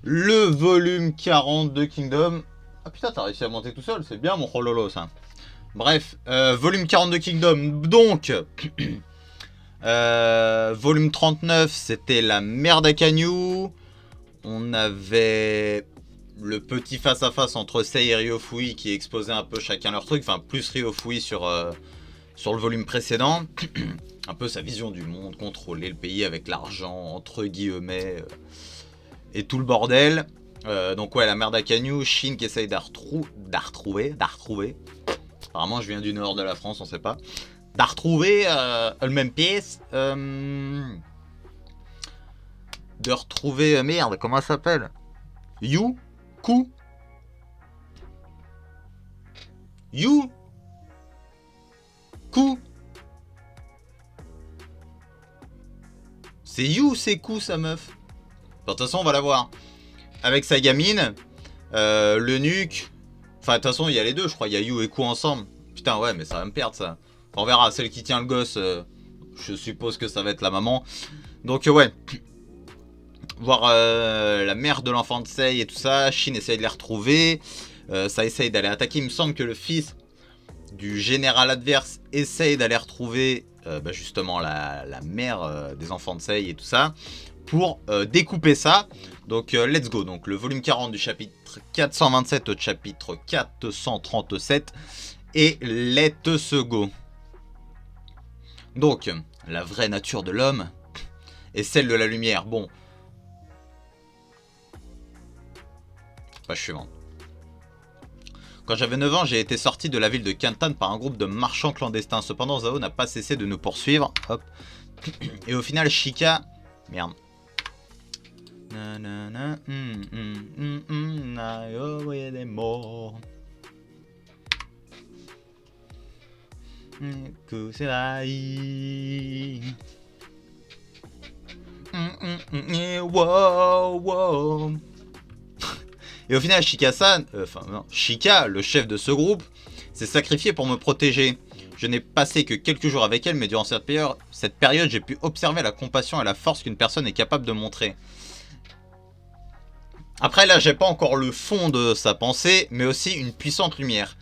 Le volume 40 de Kingdom. Ah putain, t'as réussi à monter tout seul, c'est bien mon rololo ça. Bref, volume 40 de Kingdom, donc... volume 39, c'était la merde à Canyu. On avait le petit face-à-face entre Sei et Ryofui qui exposait un peu chacun leur truc. Enfin, plus Ryofui sur le volume précédent. Un peu sa vision du monde, contrôler le pays avec l'argent, entre guillemets, et tout le bordel. Donc ouais, la merde à Canyu, Shin qui essaye d'la retrouver. Apparemment, je viens du nord de la France, on sait pas. D'la retrouver le même pièce. De retrouver... merde, comment elle s'appelle? Ku. C'est You, c'est Ku, sa meuf. De toute façon, on va la voir. Avec sa gamine, le nuque. Enfin, de toute façon, il y a les deux, je crois. Il y a You et Ku ensemble. Putain, ouais, mais ça va me perdre, ça. On verra, celle qui tient le gosse, je suppose que ça va être la maman. Donc, ouais. Voir la mère de l'enfant de Sei et tout ça. Shin essaye de les retrouver. Ça essaye d'aller attaquer. Il me semble que le fils du général adverse essaye d'aller retrouver justement la mère des enfants de Sei et tout ça. Pour découper ça. Donc let's go. Donc le volume 40 du chapitre 427 au chapitre 437. Et let's go. Donc la vraie nature de l'homme est celle de la lumière. Bon. Page suivante. Quand j'avais 9 ans, j'ai été sorti de la ville de Kantan par un groupe de marchands clandestins. Cependant, Zao n'a pas cessé de nous poursuivre. Hop. Et au final, Shika... Merde. Et au final, Shika, le chef de ce groupe, s'est sacrifié pour me protéger. Je n'ai passé que quelques jours avec elle, mais durant cette période, j'ai pu observer la compassion et la force qu'une personne est capable de montrer. Après, là, j'ai pas encore le fond de sa pensée, mais aussi une puissante lumière.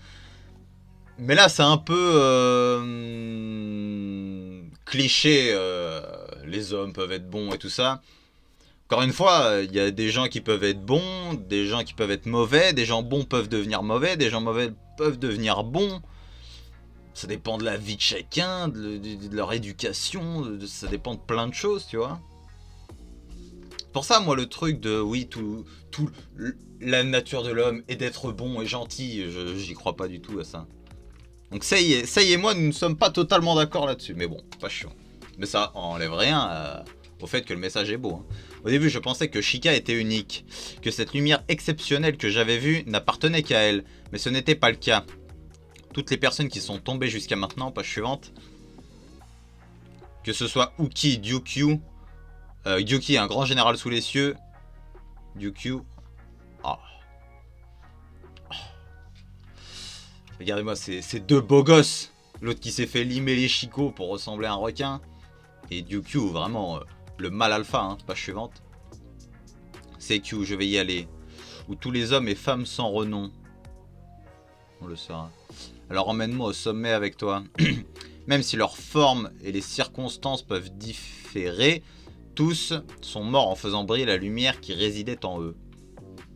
Mais là, c'est un peu cliché. Les hommes peuvent être bons et tout ça. Encore une fois, il y a des gens qui peuvent être bons, des gens qui peuvent être mauvais, des gens bons peuvent devenir mauvais, des gens mauvais peuvent devenir bons. Ça dépend de la vie de chacun, de leur éducation, ça dépend de plein de choses, tu vois. Pour ça, moi, le truc de, oui, la nature de l'homme est d'être bon et gentil, j'y crois pas du tout à ça. Donc Sei et moi, nous ne sommes pas totalement d'accord là-dessus, mais bon, pas chiant. Mais ça enlève rien au fait que le message est beau. Hein. Au début, je pensais que Shika était unique, que cette lumière exceptionnelle que j'avais vue n'appartenait qu'à elle, mais ce n'était pas le cas. Toutes les personnes qui sont tombées jusqu'à maintenant, page suivante, que ce soit Uki, Ryukyu, Gyuki, un grand général sous les cieux, Ryukyu, regardez-moi, ces deux beaux gosses, l'autre qui s'est fait limer les chicots pour ressembler à un requin, et Ryukyu, vraiment... le mal alpha, hein, page suivante. Seikyu, je vais y aller. Où tous les hommes et femmes sans renom. On le saura. Alors emmène-moi au sommet avec toi. Même si leur forme et les circonstances peuvent différer, tous sont morts en faisant briller la lumière qui résidait en eux.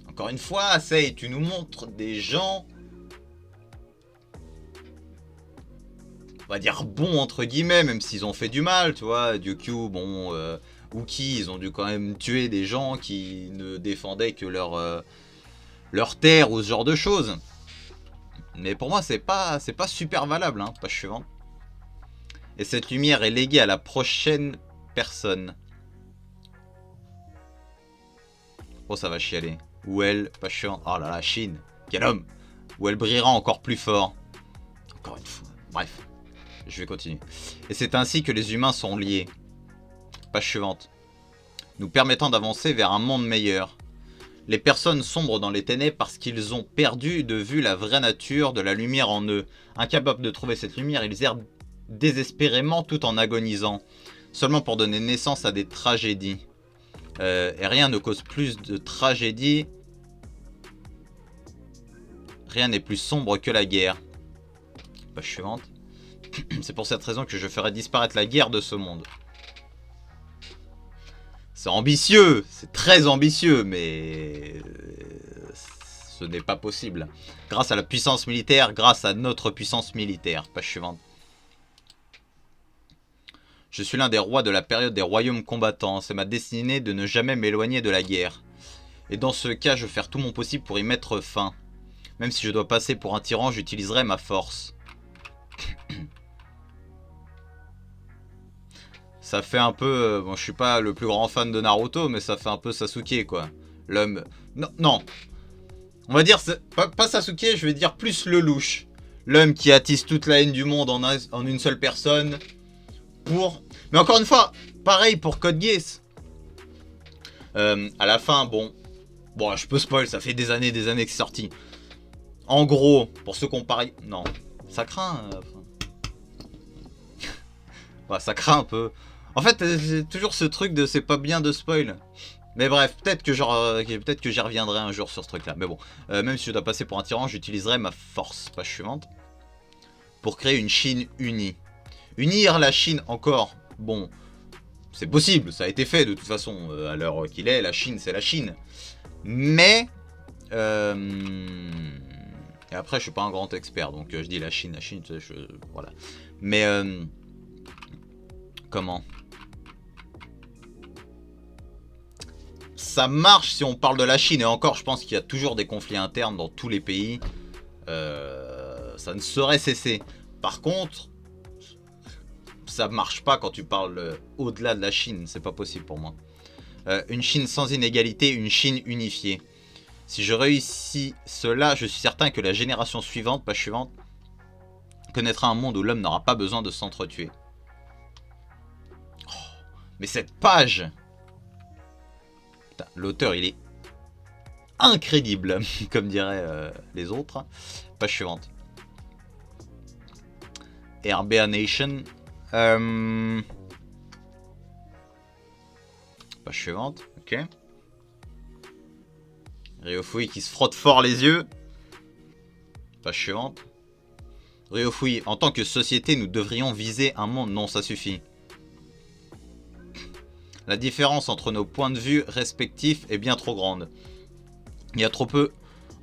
Encore une fois, Sei, tu nous montres des gens... on va dire bons entre guillemets, même s'ils ont fait du mal, tu vois. Ryukyu, bon... Uki, ils ont dû quand même tuer des gens qui ne défendaient que leur terre ou ce genre de choses. Mais pour moi, c'est pas super valable, hein, page suivante. Et cette lumière est léguée à la prochaine personne. Oh, ça va chialer. Où elle, page suivante. Oh là là, Shin, quel homme. Où elle brillera encore plus fort. Encore une fois. Bref, je vais continuer. Et c'est ainsi que les humains sont liés. Page suivante. Nous permettant d'avancer vers un monde meilleur. Les personnes sombrent dans les ténèbres parce qu'ils ont perdu de vue la vraie nature de la lumière en eux. Incapables de trouver cette lumière, ils errent désespérément tout en agonisant, seulement pour donner naissance à des tragédies. Et rien ne cause plus de tragédies. Rien n'est plus sombre que la guerre. Page suivante. C'est pour cette raison que je ferai disparaître la guerre de ce monde. C'est ambitieux, c'est très ambitieux, mais ce n'est pas possible. Grâce à la puissance militaire, grâce à notre puissance militaire. Page suivante. Je suis l'un des rois de la période des royaumes combattants. C'est ma destinée de ne jamais m'éloigner de la guerre. Et dans ce cas, je vais faire tout mon possible pour y mettre fin. Même si je dois passer pour un tyran, j'utiliserai ma force. Ça fait un peu... bon, je suis pas le plus grand fan de Naruto, mais ça fait un peu Sasuke, quoi. L'homme... Non, non. On va dire... Pas Sasuke, je vais dire plus le louche. L'homme qui attise toute la haine du monde en une seule personne. Pour... Mais encore une fois, pareil pour Code Geass. À la fin, bon... Bon, je peux spoil, ça fait des années que c'est sorti. En gros, pour ceux qu'on parie... Non, ça craint. Ouais, ça craint un peu. En fait, c'est toujours ce truc de c'est pas bien de spoil. Mais bref, peut-être que j'y reviendrai un jour sur ce truc-là. Mais bon, même si je dois passer pour un tyran, j'utiliserai ma force. Page suivante. Pour créer une Chine unie. Unir la Chine encore. Bon, c'est possible, ça a été fait de toute façon. À l'heure qu'il est, la Chine, c'est la Chine. Mais... Et après, je suis pas un grand expert, donc je dis la Chine, voilà. Mais... Comment ? Ça marche si on parle de la Chine, et encore, je pense qu'il y a toujours des conflits internes dans tous les pays. Ça ne saurait cesser. Par contre, ça marche pas quand tu parles au-delà de la Chine, c'est pas possible pour moi. Une Chine sans inégalité, une Chine unifiée. Si je réussis cela, je suis certain que la génération suivante, page suivante, connaîtra un monde où l'homme n'aura pas besoin de s'entretuer. Oh, mais cette page, l'auteur il est incrédible, comme diraient les autres. Page suivante. RBA Nation. Page suivante, ok. Ryofui qui se frotte fort les yeux. Page suivante. Ryofui, en tant que société, nous devrions viser un monde. Non, ça suffit. La différence entre nos points de vue respectifs est bien trop grande. Il y a trop peu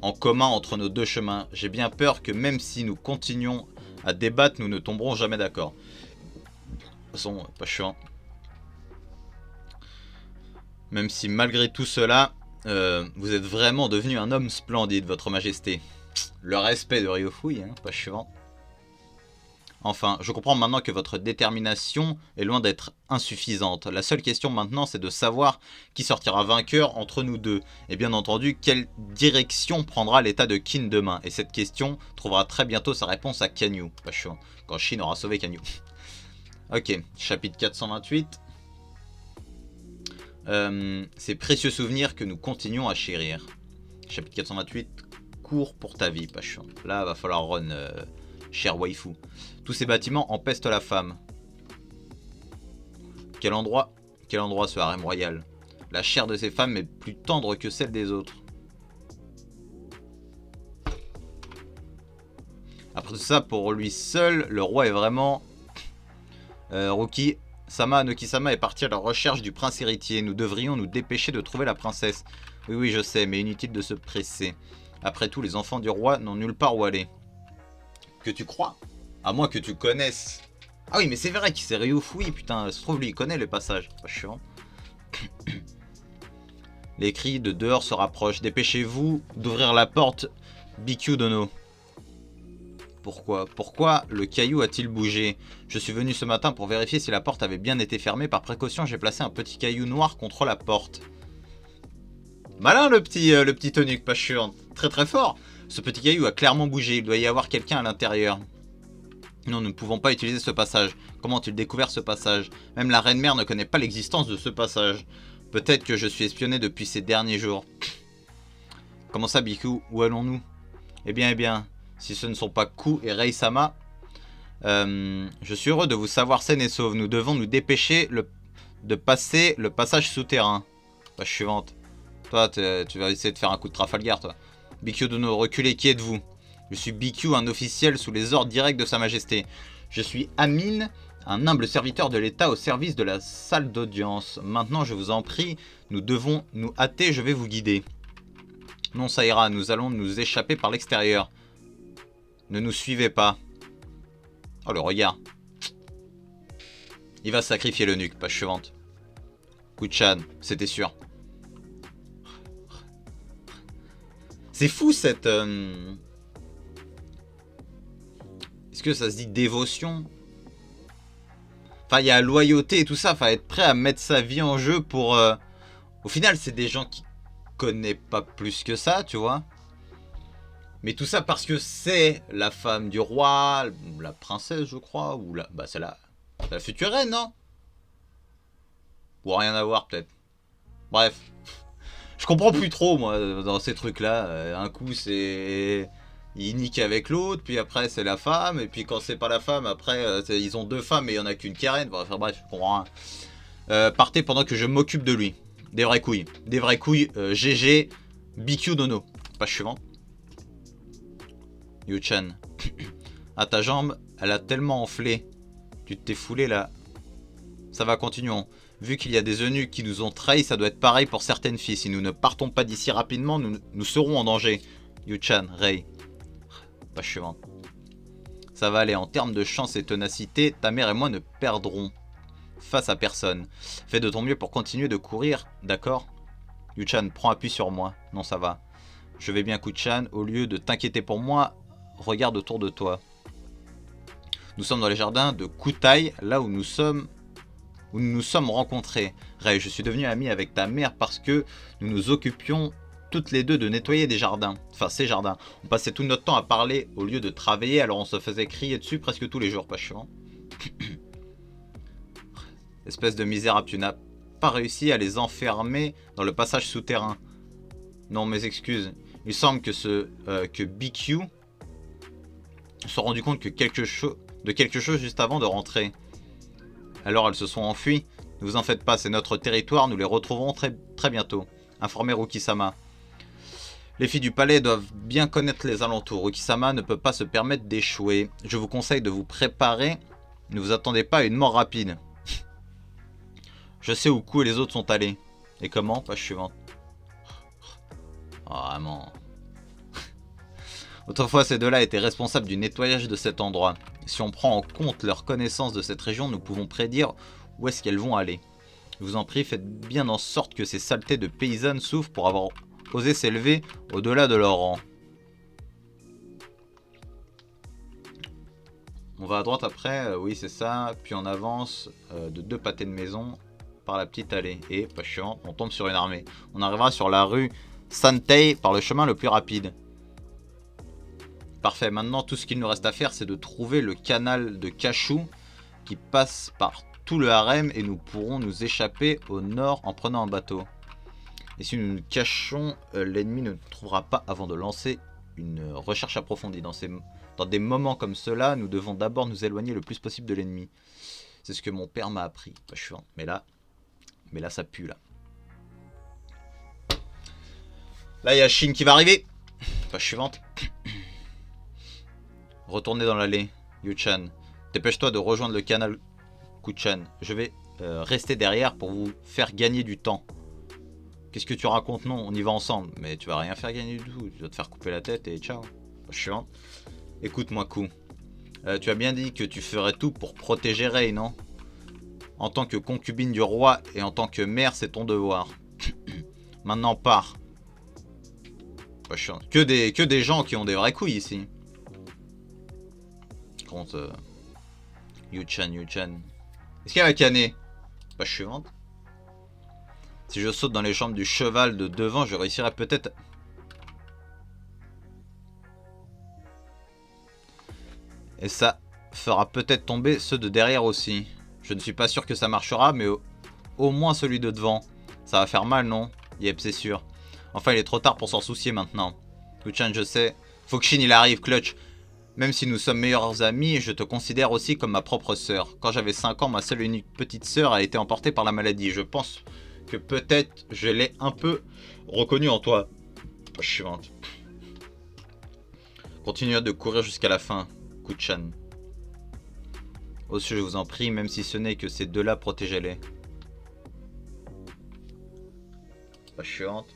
en commun entre nos deux chemins. J'ai bien peur que même si nous continuons à débattre, nous ne tomberons jamais d'accord. De toute façon, pas chiant. Même si malgré tout cela, vous êtes vraiment devenu un homme splendide, votre majesté. Le respect de Ryofui, hein, pas chiant. Enfin, je comprends maintenant que votre détermination est loin d'être insuffisante. La seule question maintenant, c'est de savoir qui sortira vainqueur entre nous deux. Et bien entendu, quelle direction prendra l'état de Qin demain. Et cette question trouvera très bientôt sa réponse à Kanyu. Pas chiant, quand Shin aura sauvé Kanyu. Ok, chapitre 428. Ces précieux souvenirs que nous continuons à chérir. Chapitre 428. Cours pour ta vie, pas chiant. Là, va falloir run... cher waifu. Tous ces bâtiments empestent la femme. Quel endroit ce harem royal. La chair de ces femmes est plus tendre que celle des autres. Après tout ça, pour lui seul, le roi est vraiment... Noki-sama est parti à la recherche du prince héritier. Nous devrions nous dépêcher de trouver la princesse. Oui, je sais, mais inutile de se presser. Après tout, les enfants du roi n'ont nulle part où aller. Que tu crois? À moins que tu connaisses. Ah oui, mais c'est vrai qu'il s'est Ryofui, putain. Ça se trouve, lui, il connaît les passages. Pas chiant. Les cris de dehors se rapprochent. Dépêchez-vous d'ouvrir la porte, Bikyu Dono. Pourquoi le caillou a-t-il bougé? Je suis venu ce matin pour vérifier si la porte avait bien été fermée. Par précaution, j'ai placé un petit caillou noir contre la porte. Malin le petit eunuque, pas chiant. Très très fort. Ce petit caillou a clairement bougé. Il doit y avoir quelqu'un à l'intérieur. Non, nous ne pouvons pas utiliser ce passage. Comment a-t-il découvert ce passage? Même la reine-mère ne connaît pas l'existence de ce passage. Peut-être que je suis espionné depuis ces derniers jours. Comment ça, Bikyu? Où allons-nous? Eh bien, si ce ne sont pas Ku et Rei-sama, Je suis heureux de vous savoir saine et sauve. Nous devons nous dépêcher de passer le passage souterrain. Page suivante. Toi, tu vas essayer de faire un coup de Trafalgar, toi. BQ Dono, reculez, qui êtes-vous? Je suis BQ, un officiel sous les ordres directs de Sa Majesté. Je suis Amine, un humble serviteur de l'État au service de la salle d'audience. Maintenant, je vous en prie, nous devons nous hâter, je vais vous guider. Non, ça ira, nous allons nous échapper par l'extérieur. Ne nous suivez pas. Oh, le regard. Il va sacrifier le nuque, page suivante. Kuchan, c'était sûr. C'est fou cette... Est-ce que ça se dit dévotion? Enfin, il y a loyauté et tout ça. Enfin, être prêt à mettre sa vie en jeu pour... Au final, c'est des gens qui connaissent pas plus que ça, tu vois. Mais tout ça parce que c'est la femme du roi, la princesse, je crois, ou la... Bah, c'est la future reine, non? Ou rien à voir, peut-être. Bref. Je comprends plus trop, moi, dans ces trucs-là. Un coup, c'est... Il nique avec l'autre, puis après, c'est la femme, et puis quand c'est pas la femme, après, ils ont deux femmes, et il y en a qu'une qui est reine. Enfin, bref, je comprends rien. Partez pendant que je m'occupe de lui. Des vraies couilles. Des vraies couilles, GG, BQ Dono. Page suivante. Yu-chan. Ah, ta jambe, elle a tellement enflé. Tu t'es foulé là. Ça va, continuons. Vu qu'il y a des eunuques qui nous ont trahis, ça doit être pareil pour certaines filles. Si nous ne partons pas d'ici rapidement, nous serons en danger. Yu-chan, Rei. Page suivante. Ça va aller. En termes de chance et ténacité, ta mère et moi ne perdrons face à personne. Fais de ton mieux pour continuer de courir, d'accord? Yu-chan, prends appui sur moi. Non, ça va. Je vais bien, Kuchan. Au lieu de t'inquiéter pour moi, regarde autour de toi. Nous sommes dans les jardins de Kutai, là où nous nous sommes rencontrés. Rei, je suis devenu ami avec ta mère parce que nous nous occupions toutes les deux de nettoyer des jardins. Enfin, ces jardins. On passait tout notre temps à parler au lieu de travailler, alors on se faisait crier dessus presque tous les jours, pas chiant. Espèce de misérable, tu n'as pas réussi à les enfermer dans le passage souterrain. Non, mes excuses. Il semble que BQ se sont rendu compte de quelque chose juste avant de rentrer. Alors elles se sont enfuies. Ne vous en faites pas, c'est notre territoire, nous les retrouverons très bientôt. Informez Ruki-sama. Les filles du palais doivent bien connaître les alentours. Ruki-sama ne peut pas se permettre d'échouer. Je vous conseille de vous préparer. Ne vous attendez pas à une mort rapide. Je sais où Ku et les autres sont allés. Et comment? Page suivante. Oh, vraiment. Autrefois, ces deux-là étaient responsables du nettoyage de cet endroit. Si on prend en compte leur connaissance de cette région, nous pouvons prédire où est-ce qu'elles vont aller. Je vous en prie, faites bien en sorte que ces saletés de paysannes souffrent pour avoir osé s'élever au-delà de leur rang. On va à droite après, oui c'est ça, puis on avance de 2 pâtés de maison par la petite allée. Et, pas chiant, on tombe sur une armée. On arrivera sur la rue Santei par le chemin le plus rapide. Parfait, maintenant tout ce qu'il nous reste à faire c'est de trouver le canal de Kashu qui passe par tout le harem et nous pourrons nous échapper au nord en prenant un bateau. Et si nous nous cachons, l'ennemi ne nous trouvera pas avant de lancer une recherche approfondie. Dans des moments comme cela, nous devons d'abord nous éloigner le plus possible de l'ennemi. C'est ce que mon père m'a appris. Mais là ça pue là. Là il y a Shin qui va arriver. Page suivante. Retournez dans l'allée, Yu-chan. Dépêche-toi de rejoindre le canal Kuchan. Je vais rester derrière pour vous faire gagner du temps. Qu'est-ce que tu racontes? Non, on y va ensemble. Mais tu vas rien faire gagner du tout. Tu vas te faire couper la tête et ciao. Chiant. Écoute-moi, Ku. Tu as bien dit que tu ferais tout pour protéger Rei, non? En tant que concubine du roi et en tant que mère, c'est ton devoir. Maintenant, pars. Chiant. Que des gens qui ont des vraies couilles ici. Contre Yu-chan. Est-ce qu'il y a un canet? Page suivante. Si je saute dans les jambes du cheval de devant, je réussirai peut-être... Et ça fera peut-être tomber ceux de derrière aussi. Je ne suis pas sûr que ça marchera, mais au moins celui de devant. Ça va faire mal, non? Yep, c'est sûr. Enfin, il est trop tard pour s'en soucier maintenant. Kuchan, je sais. Faut que Shin il arrive, clutch. Même si nous sommes meilleurs amis, je te considère aussi comme ma propre sœur. Quand j'avais 5 ans, ma seule et unique petite sœur a été emportée par la maladie. Je pense que peut-être je l'ai un peu reconnue en toi. Page suivante. Continuez de courir jusqu'à la fin, Kuchan. Aussi, je vous en prie, même si ce n'est que ces deux-là, protégez-les. Page suivante.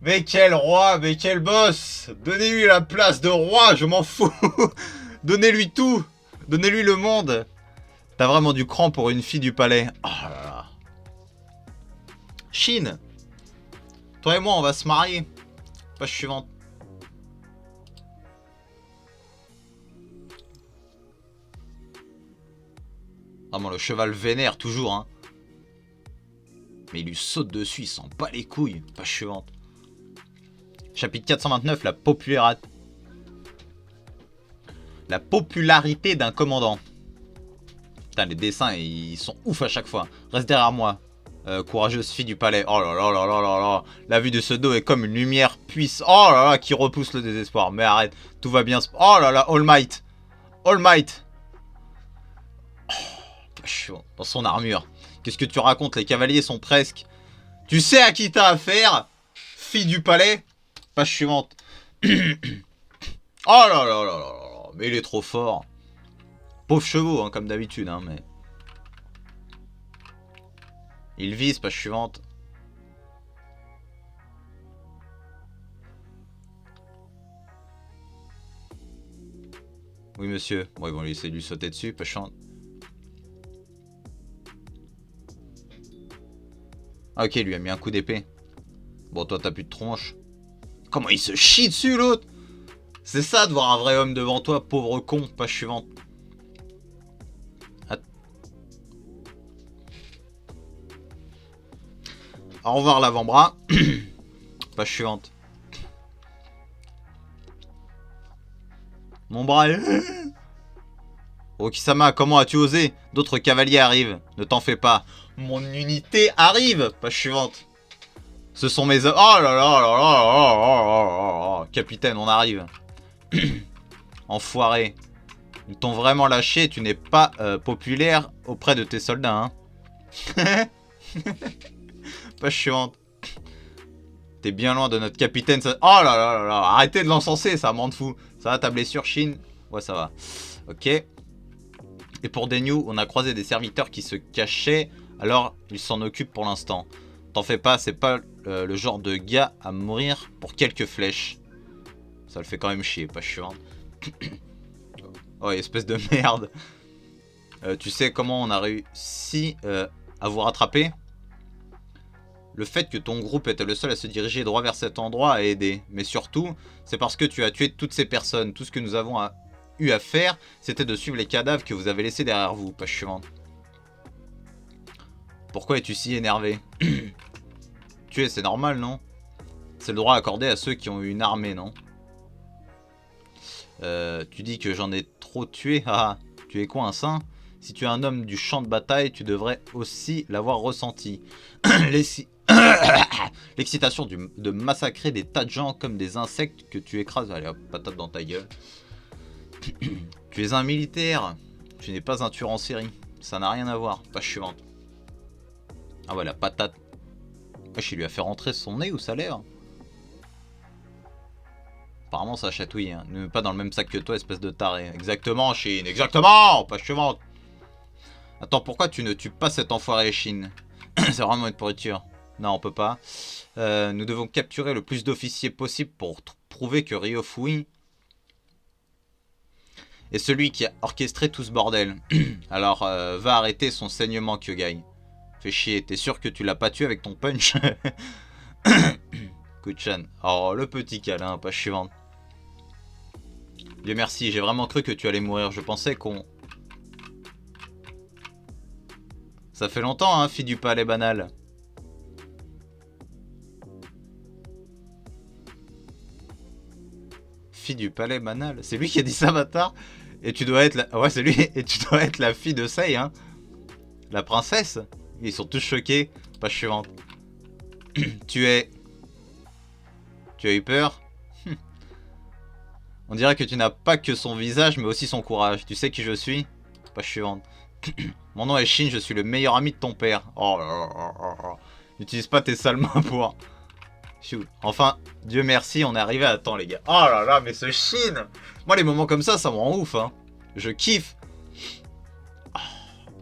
Mais quel roi, mais quel boss! Donnez-lui la place de roi, je m'en fous! Donnez-lui tout! Donnez-lui le monde! T'as vraiment du cran pour une fille du palais. Oh là là. Chine! Toi et moi, on va se marier. Page suivante. Vraiment, le cheval vénère, toujours, hein. Mais il lui saute dessus, il s'en bat les couilles. Page suivante. Chapitre 429, la popularité d'un commandant. Putain, les dessins, ils sont ouf à chaque fois. Reste derrière moi. Courageuse fille du palais. Oh là là là là là là. La vue de ce dos est comme une lumière puissante. Oh là là, qui repousse le désespoir. Mais arrête, tout va bien. Oh là là, All Might. All Might. Oh, je suis dans son armure. Qu'est-ce que tu racontes? Les cavaliers sont presque... Tu sais à qui t'as affaire? Fille du palais. Page suivante. Oh là là là là là. Mais il est trop fort. Pauvres chevaux, hein, comme d'habitude, hein, mais... Il vise, page suivante. Oui, monsieur. Bon, ils vont lui essayer de lui sauter dessus, page suivante. Ah, ok, il lui a mis un coup d'épée. Bon, toi, t'as plus de tronche. Comment il se chie dessus, l'autre? C'est ça, de voir un vrai homme devant toi, pauvre con. Page suivante. Au revoir l'avant-bras. Page suivante. Mon bras est... Okisama, comment as-tu osé? D'autres cavaliers arrivent. Ne t'en fais pas. Mon unité arrive. Page suivante. Ce sont mes... Oh là là là là là là là. Capitaine, on arrive. Enfoiré. Ils t'ont vraiment lâché. Tu n'es pas populaire auprès de tes soldats, hein. Page suivante. T'es bien loin de notre capitaine. Ça... Oh là là là là. Arrêtez de l'encenser, ça m'en fou. Ça va, ta blessure, Chine? Ouais, ça va. Ok. Et pour Denyu, on a croisé des serviteurs qui se cachaient. Alors, ils s'en occupent pour l'instant. T'en fais pas, c'est pas le genre de gars à mourir pour quelques flèches. Ça le fait quand même chier, page suivante. Oh, espèce de merde. Tu sais comment on a réussi à vous rattraper? Le fait que ton groupe était le seul à se diriger droit vers cet endroit a aidé. Mais surtout, c'est parce que tu as tué toutes ces personnes. Tout ce que nous avons eu à faire, c'était de suivre les cadavres que vous avez laissés derrière vous. Page suivante. Pourquoi es-tu si énervé? Tuer, c'est normal, non? C'est le droit accordé à ceux qui ont eu une armée, non? Tu dis que j'en ai trop tué. Ah, tu es quoi, un saint? Si tu es un homme du champ de bataille, tu devrais aussi l'avoir ressenti. L'excitation de massacrer des tas de gens comme des insectes que tu écrases. Allez hop, patate dans ta gueule. Tu es un militaire. Tu n'es pas un tueur en série. Ça n'a rien à voir. Page suivante. Ah ouais, la patate. Wesh, il lui a fait rentrer son nez ou ça a l'air? Apparemment ça chatouille, hein. Ne mets pas dans le même sac que toi, espèce de taré. Exactement, Chine, exactement. Page suivante. Attends, pourquoi tu ne tues pas cet enfoiré, Chine? C'est vraiment une pourriture. Non, on peut pas. Nous devons capturer le plus d'officiers possible pour prouver que Ryofui est celui qui a orchestré tout ce bordel. Alors, va arrêter son saignement, Kyogai. Fais chier, t'es sûr que tu l'as pas tué avec ton punch? Kuchan. Oh, le petit câlin, page suivante. Dieu merci, j'ai vraiment cru que tu allais mourir. Je pensais qu'on... Ça fait longtemps, hein, fille du palais banal. Fille du palais banal. C'est lui qui a dit ça, bâtard. Et tu dois être la... Ouais, c'est lui. Et tu dois être la fille de Sei, hein. La princesse. Ils sont tous choqués. Page suivante. Tu as eu peur? On dirait que tu n'as pas que son visage, mais aussi son courage. Tu sais qui je suis? Page suivante. Mon nom est Shin, je suis le meilleur ami de ton père. Oh là là là là là. N'utilise pas tes sales mains pour... Enfin, Dieu merci, on est arrivé à temps, les gars. Oh là là, mais ce Shin! Moi, les moments comme ça me rend ouf, hein. Je kiffe.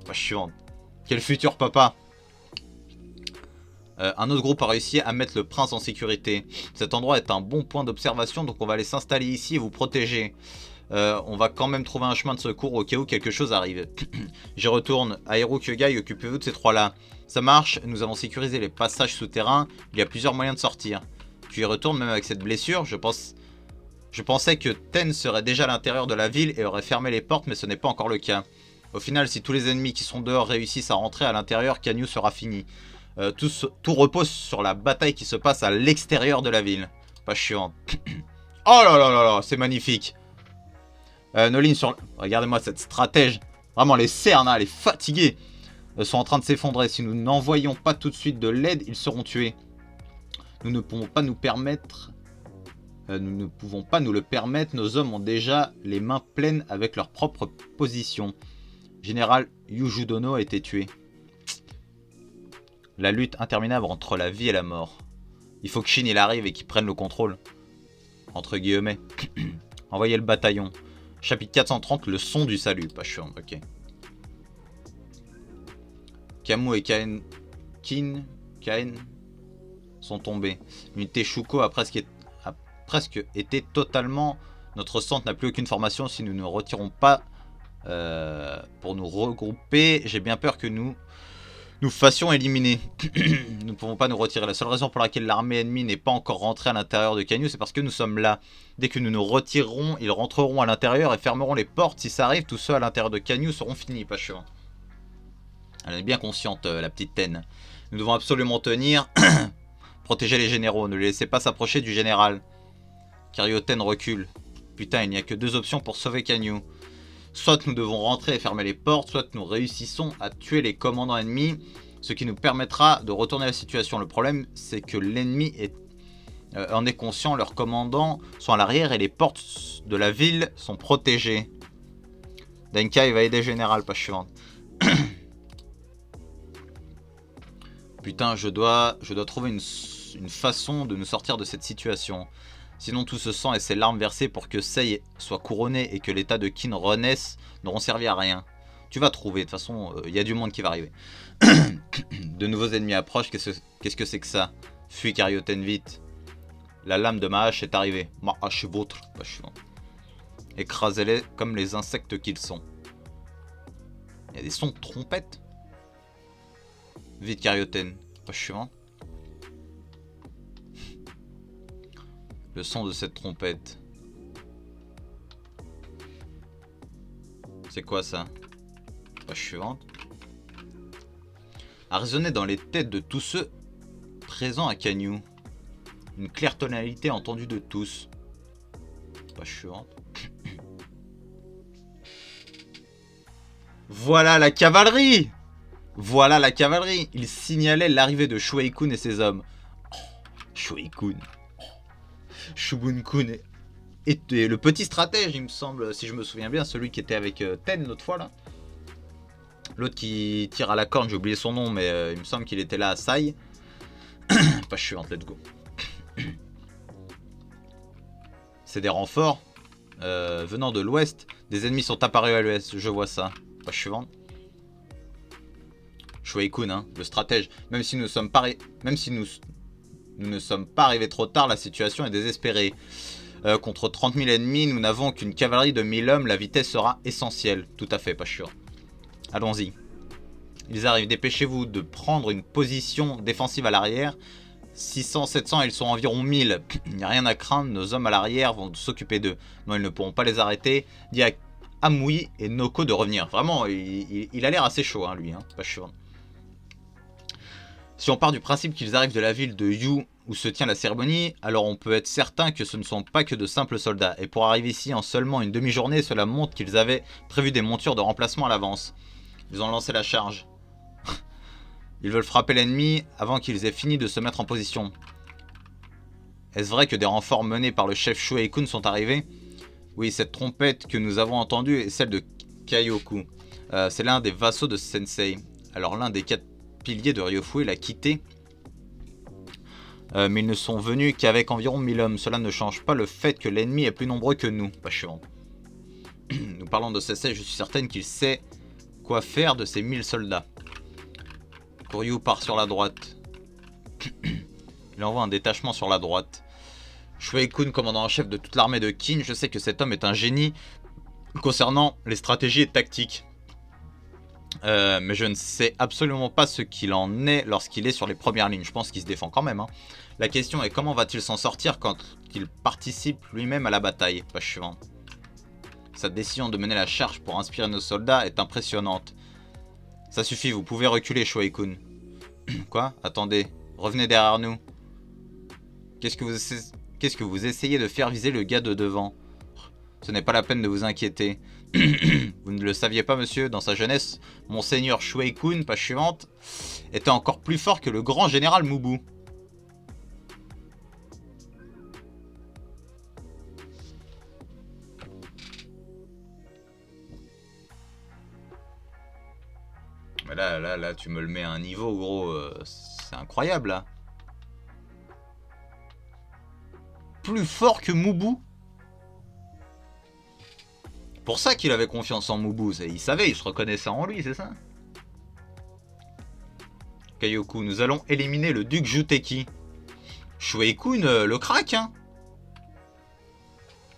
Page suivante. Quel futur papa? Un autre groupe a réussi à mettre le prince en sécurité. Cet endroit est un bon point d'observation, donc on va aller s'installer ici et vous protéger. On va quand même trouver un chemin de secours au cas où quelque chose arrive. J'y retourne. Aero, Kyogai, occupez-vous de ces trois-là. Ça marche, nous avons sécurisé les passages souterrains. Il y a plusieurs moyens de sortir. Tu y retournes même avec cette blessure. Je pensais que Ten serait déjà à l'intérieur de la ville et aurait fermé les portes, mais ce n'est pas encore le cas. Au final, si tous les ennemis qui sont dehors réussissent à rentrer à l'intérieur, Kanyu sera fini. Tout repose sur la bataille qui se passe à l'extérieur de la ville. Pas chiant. Oh là là là là, c'est magnifique. Nolin sur... Regardez-moi cette stratège. Vraiment, les cernes, hein, elle est fatiguée. Sont en train de s'effondrer. Si nous n'envoyons pas tout de suite de l'aide, ils seront tués. Nous ne pouvons pas nous permettre... nous ne pouvons pas nous le permettre. Nos hommes ont déjà les mains pleines avec leur propre position. Général Yujudono a été tué. La lutte interminable entre la vie et la mort. Il faut que Shin il arrive et qu'il prenne le contrôle. Entre guillemets. Envoyez le bataillon. Chapitre 430, le son du salut. Pas chiant, ok. Kamu et Kaen sont tombés. L'unité Shuko a presque été totalement... Notre centre n'a plus aucune formation si nous ne retirons pas pour nous regrouper. J'ai bien peur que nous fassions éliminer. Nous ne pouvons pas nous retirer. La seule raison pour laquelle l'armée ennemie n'est pas encore rentrée à l'intérieur de Kanyu, c'est parce que nous sommes là. Dès que nous nous retirerons, ils rentreront à l'intérieur et fermeront les portes. Si ça arrive, tous ceux à l'intérieur de Kanyu seront finis, pas chiant. Elle est bien consciente, la petite Ten. Nous devons absolument tenir. Protéger les généraux. Ne les laissez pas s'approcher du général. Karyoten recule. Putain, il n'y a que deux options pour sauver Kanyu. Soit nous devons rentrer et fermer les portes, soit nous réussissons à tuer les commandants ennemis, ce qui nous permettra de retourner la situation. Le problème, c'est que l'ennemi en est conscient, leurs commandants sont à l'arrière et les portes de la ville sont protégées. Denkai va aider Général, pas suivante. Putain, je dois trouver une façon de nous sortir de cette situation. Sinon tout ce sang et ces larmes versées pour que Sei soit couronné et que l'état de Kin renaisse n'auront servi à rien. Tu vas trouver, de toute façon, il y a du monde qui va arriver. De nouveaux ennemis approchent, qu'est-ce que c'est que ça? Fuis Karyoten vite. La lame de ma hache est arrivée. Ma hache est vôtre. Bah, je suis... Écrasez-les comme les insectes qu'ils sont. Il y a des sons de trompette. Vite Karyoten. Pas suivant. Le son de cette trompette. C'est quoi ça? Page suivante. A résonné dans les têtes de tous ceux présents à Kanyu. Une claire tonalité entendue de tous. Page suivante. Voilà la cavalerie! Voilà la cavalerie! Il signalait l'arrivée de Shuei-kun et ses hommes. Oh, Shuei-kun. Shubun-kun et le petit stratège, il me semble, si je me souviens bien, celui qui était avec Ten l'autre fois là. L'autre qui tire à la corne, j'ai oublié son nom, mais il me semble qu'il était là à Sai. Page suivante, let's go. C'est des renforts venant de l'ouest. Des ennemis sont apparus à l'ouest, je vois ça. Page suivante. Shuei-kun, hein, le stratège. Même si nous ne sommes pas arrivés trop tard, la situation est désespérée. Contre 30 000 ennemis, nous n'avons qu'une cavalerie de 1000 hommes, la vitesse sera essentielle. Tout à fait, pas sûr. Allons-y. Ils arrivent, dépêchez-vous de prendre une position défensive à l'arrière. 600, 700, ils sont environ 1000. Il n'y a rien à craindre, nos hommes à l'arrière vont s'occuper d'eux. Non, ils ne pourront pas les arrêter. Dis à Amui et Noko de revenir. Vraiment, il a l'air assez chaud, hein, lui, hein, pas sûr. Si on part du principe qu'ils arrivent de la ville de Yu où se tient la cérémonie, alors on peut être certain que ce ne sont pas que de simples soldats. Et pour arriver ici en seulement une demi-journée, cela montre qu'ils avaient prévu des montures de remplacement à l'avance. Ils ont lancé la charge. Ils veulent frapper l'ennemi avant qu'ils aient fini de se mettre en position. Est-ce vrai que des renforts menés par le chef Shuei-kun sont arrivés? Oui, cette trompette que nous avons entendue est celle de Kaioku. C'est l'un des vassaux de Sensei. Alors l'un des 4 piliers de Ryofue l'a quitté. Mais ils ne sont venus qu'avec environ 1000 hommes. Cela ne change pas le fait que l'ennemi est plus nombreux que nous. Pas chiant. Nous parlons de Sensei, je suis certaine qu'il sait quoi faire de ces 1000 soldats. Kuryu part sur la droite. Il envoie un détachement sur la droite. Shuei-kun, commandant en chef de toute l'armée de Qin, je sais que cet homme est un génie concernant les stratégies et tactiques. Mais je ne sais absolument pas ce qu'il en est lorsqu'il est sur les premières lignes. Je pense qu'il se défend quand même. Hein. La question est comment va-t-il s'en sortir quand il participe lui-même à la bataille? Page suivante. Sa décision de mener la charge pour inspirer nos soldats est impressionnante. Ça suffit, vous pouvez reculer, Shuei-kun. Quoi? Attendez, revenez derrière nous. Qu'est-ce que vous essayez de faire viser le gars de devant? Ce n'est pas la peine de vous inquiéter. Vous ne le saviez pas, monsieur, dans sa jeunesse, Monseigneur Shuei-kun, page suivante, était encore plus fort que le grand général Mubu. Mais là, tu me le mets à un niveau, gros, c'est incroyable, là. Plus fort que Mubu? Pour ça qu'il avait confiance en Mubu, il savait, il se reconnaissait en lui, c'est ça? Kaioku, nous allons éliminer le duc Juteki. Shuei-kun, le crack, hein?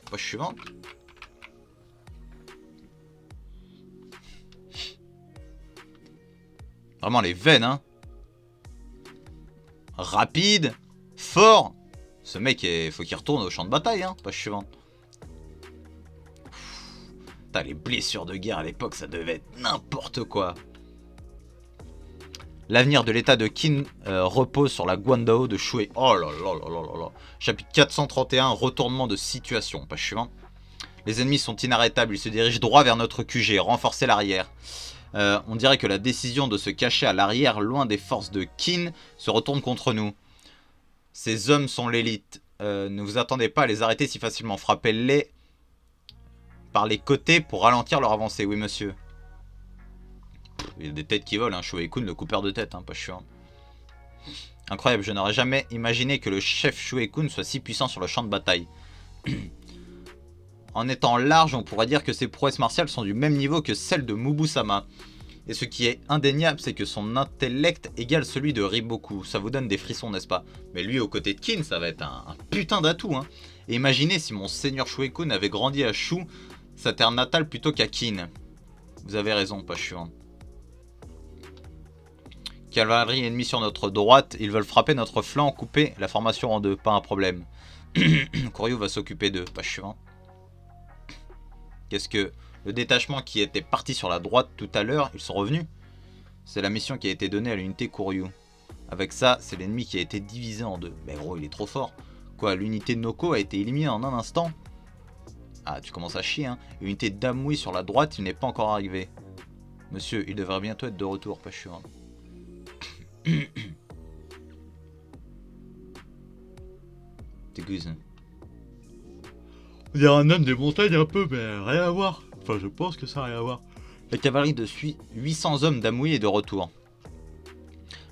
Page suivante. Vraiment les veines, hein? Rapide, fort. Ce mec, faut qu'il retourne au champ de bataille, hein? Page suivante. Putain, les blessures de guerre à l'époque, ça devait être n'importe quoi. L'avenir de l'état de Qin repose sur la Guandao de Shuei. Oh là là là là là là. Chapitre 431, retournement de situation. Page suivante. Les ennemis sont inarrêtables, ils se dirigent droit vers notre QG, renforcer l'arrière. On dirait que la décision de se cacher à l'arrière, loin des forces de Qin, se retourne contre nous. Ces hommes sont l'élite. Ne vous attendez pas à les arrêter si facilement. Frappez-les par les côtés pour ralentir leur avancée. Oui, monsieur. Il y a des têtes qui volent, hein. Shuei-kun, le coupeur de tête, hein, pas chiant. Incroyable, je n'aurais jamais imaginé que le chef Shuei-kun soit si puissant sur le champ de bataille. En étant large, on pourrait dire que ses prouesses martiales sont du même niveau que celles de Mubu-sama. Et ce qui est indéniable, c'est que son intellect égale celui de Riboku. Ça vous donne des frissons, n'est-ce pas? Mais lui, aux côtés de Qin, ça va être un putain d'atout. Hein. Et imaginez si mon seigneur Shuei-kun avait grandi à Shu, sa terre natale, plutôt qu'à Qin. Vous avez raison, page suivante. Cavalerie ennemie sur notre droite, ils veulent frapper notre flanc, couper la formation en deux, pas un problème. Kuryu va s'occuper d'eux, page suivante. Qu'est-ce que... Le détachement qui était parti sur la droite tout à l'heure, ils sont revenus. C'est la mission qui a été donnée à l'unité Kuryu. Avec ça, c'est l'ennemi qui a été divisé en deux. Mais gros, il est trop fort. Quoi, l'unité Noko a été éliminée en un instant? Ah, tu commences à chier, hein. L'unité Damui sur la droite, il n'est pas encore arrivé. Monsieur, il devrait bientôt être de retour, pas sûr. T'égousses, hein. On dirait un homme des montagnes un peu, mais rien à voir. Enfin, je pense que ça n'a rien à voir. La cavalerie de 800 hommes d'Amui est de retour.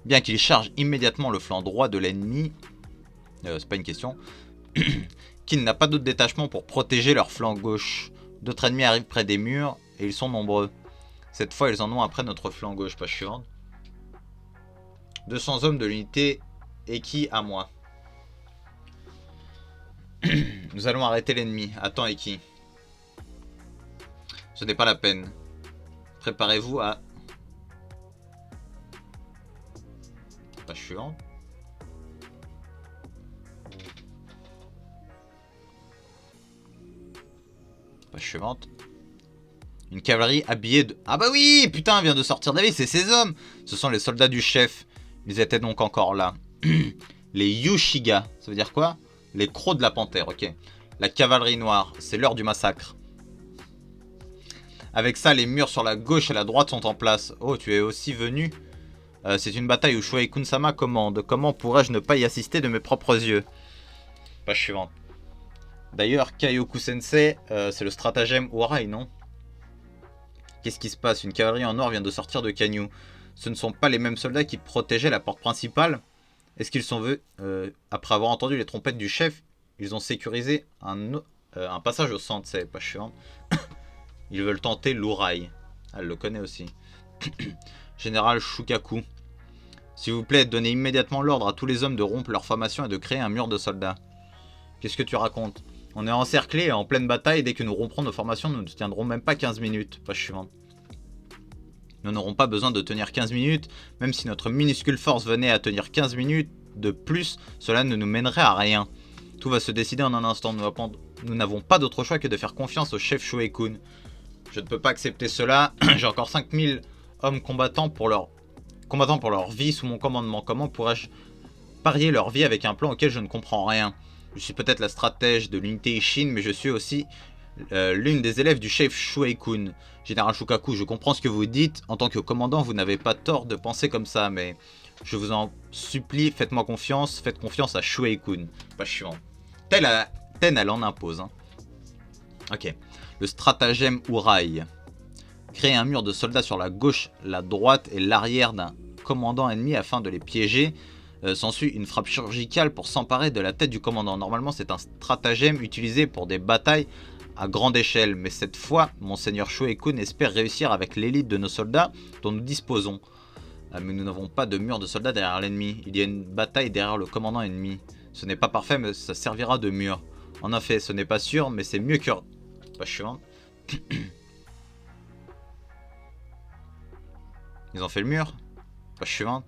Bien qu'il charge immédiatement le flanc droit de l'ennemi, c'est pas une question, qu'il n'a pas d'autre détachement pour protéger leur flanc gauche. D'autres ennemis arrivent près des murs et ils sont nombreux. Cette fois, ils en ont après notre flanc gauche. Page suivante. 200 hommes de l'unité Eki à moi. Nous allons arrêter l'ennemi. Attends, Eki. Ce n'est pas la peine. Préparez-vous à... Page suivante. Page suivante. Une cavalerie habillée de... Ah bah oui, putain, vient de sortir d'avis, c'est ces hommes. Ce sont les soldats du chef. Ils étaient donc encore là. Les Yushiga, ça veut dire quoi? Les crocs de la panthère, ok. La cavalerie noire, c'est l'heure du massacre. Avec ça, les murs sur la gauche et la droite sont en place. Oh, tu es aussi venu C'est une bataille où Shuei Kun-sama commande. Comment pourrais-je ne pas y assister de mes propres yeux? Page suivante. D'ailleurs, Kaioku Sensei, c'est le stratagème Urai, non? Qu'est-ce qui se passe? Une cavalerie en noir vient de sortir de Kanyu. Ce ne sont pas les mêmes soldats qui protégeaient la porte principale? Est-ce qu'ils sont venus, après avoir entendu les trompettes du chef, ils ont sécurisé un passage au centre? C'est pas chiant. Ils veulent tenter l'Urai. Elle le connaît aussi. Général Shukaku. S'il vous plaît, donnez immédiatement l'ordre à tous les hommes de rompre leur formation et de créer un mur de soldats. Qu'est-ce que tu racontes? On est encerclés et en pleine bataille. Dès que nous romprons nos formations, nous ne tiendrons même pas 15 minutes. Page suivante. Nous n'aurons pas besoin de tenir 15 minutes. Même si notre minuscule force venait à tenir 15 minutes de plus, cela ne nous mènerait à rien. Tout va se décider en un instant. Nous n'avons pas d'autre choix que de faire confiance au chef Shuei Kun. Je ne peux pas accepter cela. J'ai encore 5000 hommes combattants pour leur vie sous mon commandement. Comment pourrais-je parier leur vie avec un plan auquel je ne comprends rien? Je suis peut-être la stratège de l'unité Ishin, mais je suis aussi l'une des élèves du chef Shuei Kun. Général Shukaku, je comprends ce que vous dites. En tant que commandant, vous n'avez pas tort de penser comme ça, mais je vous en supplie, faites-moi confiance. Faites confiance à Shuei Kun. Pas chiant. Ten, elle en impose. Hein. Ok. Le stratagème Urai. Créer un mur de soldats sur la gauche, la droite et l'arrière d'un commandant ennemi afin de les piéger. S'ensuit une frappe chirurgicale pour s'emparer de la tête du commandant. Normalement, c'est un stratagème utilisé pour des batailles à grande échelle. Mais cette fois, Monseigneur Shuei Kun espère réussir avec l'élite de nos soldats dont nous disposons. Mais nous n'avons pas de mur de soldats derrière l'ennemi. Il y a une bataille derrière le commandant ennemi. Ce n'est pas parfait, mais ça servira de mur. En effet, ce n'est pas sûr, mais c'est mieux que... Pas chiant. Ils ont fait le mur. Pas chiant.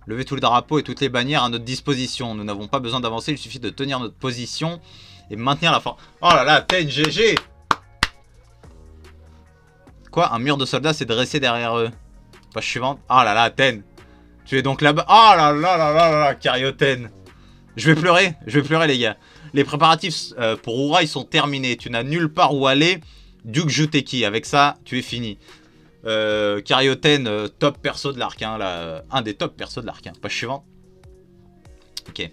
Levez tous les drapeaux et toutes les bannières à notre disposition. Nous n'avons pas besoin d'avancer, il suffit de tenir notre position et maintenir la force. Oh là là, Ten, GG. Quoi? Un mur de soldats s'est dressé derrière eux. Page suivante. Oh là là, Ten. Tu es donc là-bas. Oh là là là là là là, Karyoten. Je vais pleurer les gars. Les préparatifs pour Urai sont terminés. Tu n'as nulle part où aller. Duke Juteki, avec ça, tu es fini. Karyoten, top perso de l'arc, hein, un des top persos de l'arc. Hein. Page suivante. Ok.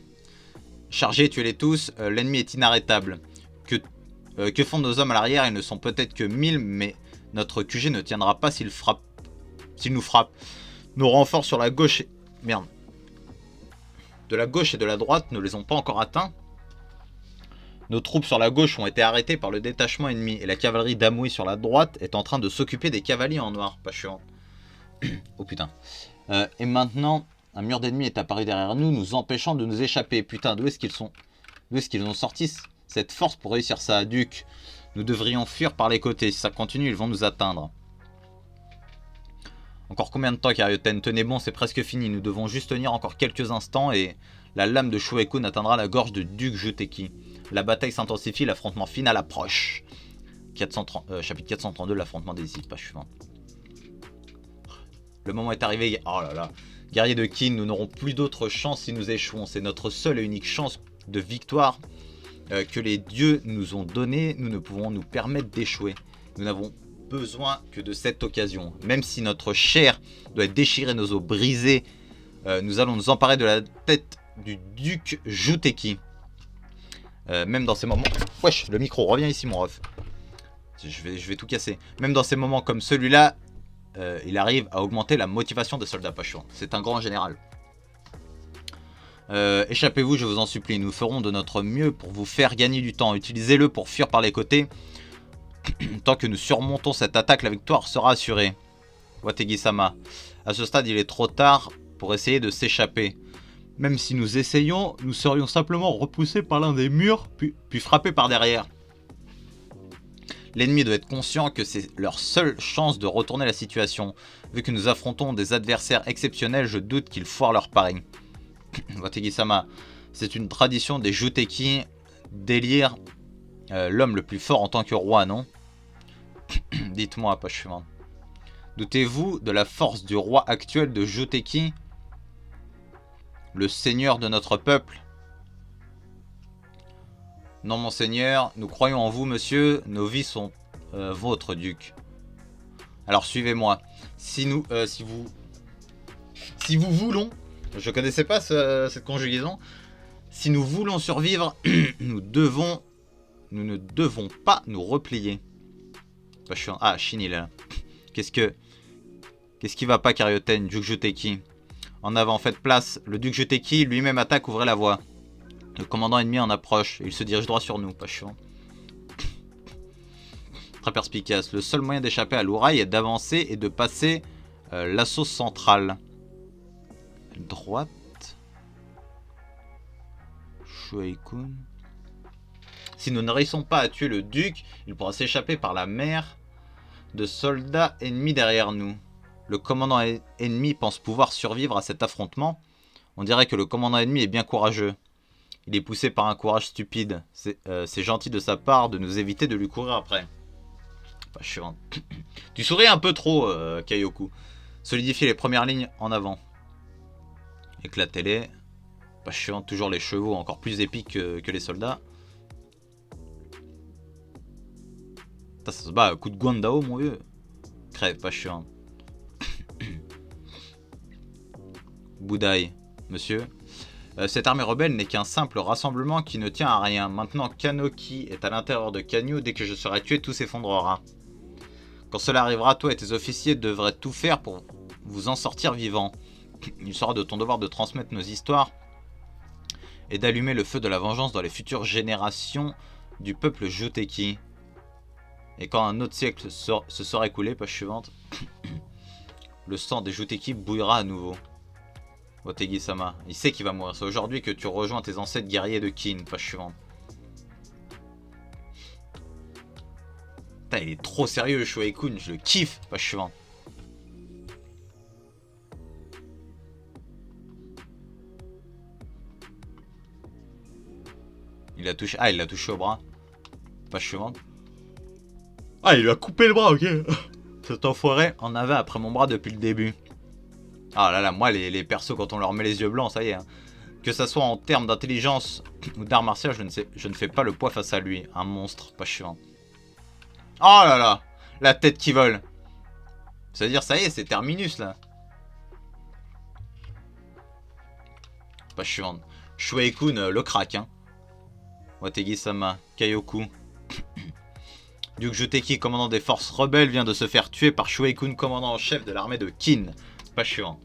Chargez, tuez-les tous. L'ennemi est inarrêtable. Que font nos hommes à l'arrière? Ils ne sont peut-être que 1000, mais notre QG ne tiendra pas s'il nous frappe. Nos renforts sur la gauche... Merde. De la gauche et de la droite ne les ont pas encore atteints. Nos troupes sur la gauche ont été arrêtées par le détachement ennemi et la cavalerie d'Amui sur la droite est en train de s'occuper des cavaliers en noir. Pas chiant. Oh putain. Et maintenant, un mur d'ennemis est apparu derrière nous, nous empêchant de nous échapper. Putain, d'où est-ce qu'ils sont? D'où est-ce qu'ils ont sorti cette force pour réussir ça, Duc? Nous devrions fuir par les côtés. Si ça continue, ils vont nous atteindre. Encore combien de temps, Karyoten? Tenez bon, c'est presque fini. Nous devons juste tenir encore quelques instants et la lame de Shuei Kun atteindra la gorge de Duke Juteki. La bataille s'intensifie, l'affrontement final approche. Chapitre 432, l'affrontement décisif, page suivante. Le moment est arrivé. Oh là là. Guerrier de Qin, nous n'aurons plus d'autre chance si nous échouons. C'est notre seule et unique chance de victoire que les dieux nous ont donnée. Nous ne pouvons nous permettre d'échouer. Nous n'avons besoin que de cette occasion. Même si notre chair doit être déchirée, nos os brisés, nous allons nous emparer de la tête du duc Juteki. Même dans ces moments... Wesh, le micro, reviens ici mon ref. Je vais tout casser. Même dans ces moments comme celui-là, il arrive à augmenter la motivation des soldats pachouans. C'est un grand général. Échappez-vous, je vous en supplie. Nous ferons de notre mieux pour vous faire gagner du temps. Utilisez-le pour fuir par les côtés. Tant que nous surmontons cette attaque, la victoire sera assurée. Wategi-sama. À ce stade, il est trop tard pour essayer de s'échapper. Même si nous essayions, nous serions simplement repoussés par l'un des murs, puis frappés par derrière. L'ennemi doit être conscient que c'est leur seule chance de retourner la situation. Vu que nous affrontons des adversaires exceptionnels, je doute qu'ils foirent leur pari. Wategi-sama, c'est une tradition des Juteki d'élire l'homme le plus fort en tant que roi, non? Dites-moi, page suivante. Doutez-vous de la force du roi actuel de Juteki, le seigneur de notre peuple? Non, monseigneur, nous croyons en vous, monsieur. Nos vies sont vôtres, duc. Alors, suivez-moi. Si vous Si vous voulons, je connaissais pas cette conjugaison. Si nous voulons survivre, nous ne devons pas nous replier. Bah, ah, Shin il est là. Qu'est-ce qui va pas, Karyoten, Duc Juteki? En avant, faites place. Le Duc Juteki lui-même attaque, ouvrez la voie. Le commandant ennemi en approche. Il se dirige droit sur nous. Pas chiant. Très perspicace. Le seul moyen d'échapper à l'ouraille est d'avancer et de passer l'assaut central. Droite. Shuei-kun. Si nous ne réussissons pas à tuer le duc, il pourra s'échapper par la mer de soldats ennemis derrière nous. Le commandant ennemi pense pouvoir survivre à cet affrontement. On dirait que le commandant ennemi est bien courageux. Il est poussé par un courage stupide. C'est gentil de sa part de nous éviter de lui courir après. Pas chiant. Tu souris un peu trop, Kaioku. Solidifiez les premières lignes en avant. Éclatez-les. Pas chiant, toujours les chevaux encore plus épiques que les soldats. Ça se bat à coup de Guandao, mon vieux. Crève, pas chiant. Budai, monsieur. Cette armée rebelle n'est qu'un simple rassemblement qui ne tient à rien. Maintenant Kanoki est à l'intérieur de Kanyu, dès que je serai tué, tout s'effondrera. Quand cela arrivera, toi et tes officiers devraient tout faire pour vous en sortir vivant. Il sera de ton devoir de transmettre nos histoires et d'allumer le feu de la vengeance dans les futures générations du peuple Juteki. Et quand un autre siècle se sera écoulé, page suivante, le sang des Juteki bouillera à nouveau. Otegi-sama, il sait qu'il va mourir. C'est aujourd'hui que tu rejoins tes ancêtres guerriers de Kin, page suivante. Putain, il est trop sérieux, Shuei-kun, je le kiffe, page suivante. Il a touché. Ah, il l'a touché au bras. Page suivante. Ah, il lui a coupé le bras, ok. Cet enfoiré en avait après mon bras depuis le début. Ah là là, moi les persos quand on leur met les yeux blancs, ça y est. Hein. Que ça soit en termes d'intelligence ou d'art martial, je ne fais pas le poids face à lui. Un monstre, pas chiant. Oh là là, la tête qui vole. C'est-à-dire, ça y est, c'est Terminus là. Pas chiant. Shuei-kun, le crack, hein. Wategi-sama, Kaioku. Duc Juteki, commandant des forces rebelles, vient de se faire tuer par Shuei-kun, commandant en chef de l'armée de Kin. Pas chiant.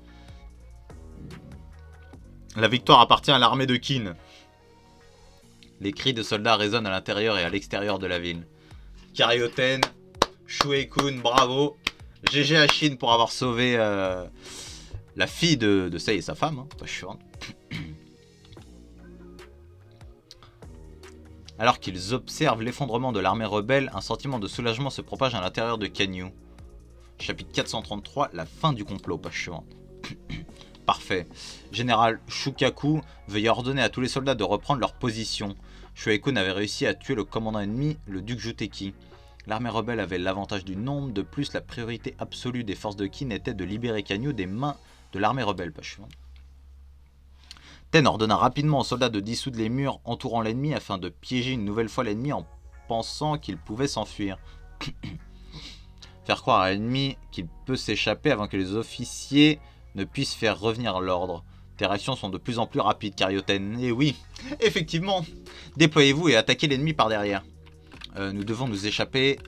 La victoire appartient à l'armée de Kin. Les cris de soldats résonnent à l'intérieur et à l'extérieur de la ville. Karyoten, Shuei-kun, bravo. GG à Shin pour avoir sauvé la fille de Sei et sa femme. Hein. Pas chiant. Alors qu'ils observent l'effondrement de l'armée rebelle, un sentiment de soulagement se propage à l'intérieur de Kanyu. Chapitre 433, la fin du complot, page suivante. Parfait. Général Shukaku, veuillez ordonner à tous les soldats de reprendre leur position. Shuei-kun avait réussi à tuer le commandant ennemi, le duc Juteki. L'armée rebelle avait l'avantage du nombre, de plus la priorité absolue des forces de Kin était de libérer Kanyu des mains de l'armée rebelle, page suivante. Ten ordonna rapidement aux soldats de dissoudre les murs entourant l'ennemi afin de piéger une nouvelle fois l'ennemi en pensant qu'il pouvait s'enfuir. Faire croire à l'ennemi qu'il peut s'échapper avant que les officiers ne puissent faire revenir l'ordre. Tes réactions sont de plus en plus rapides, Karyoten. Et oui, effectivement. Déployez-vous et attaquez l'ennemi par derrière. Nous devons nous échapper.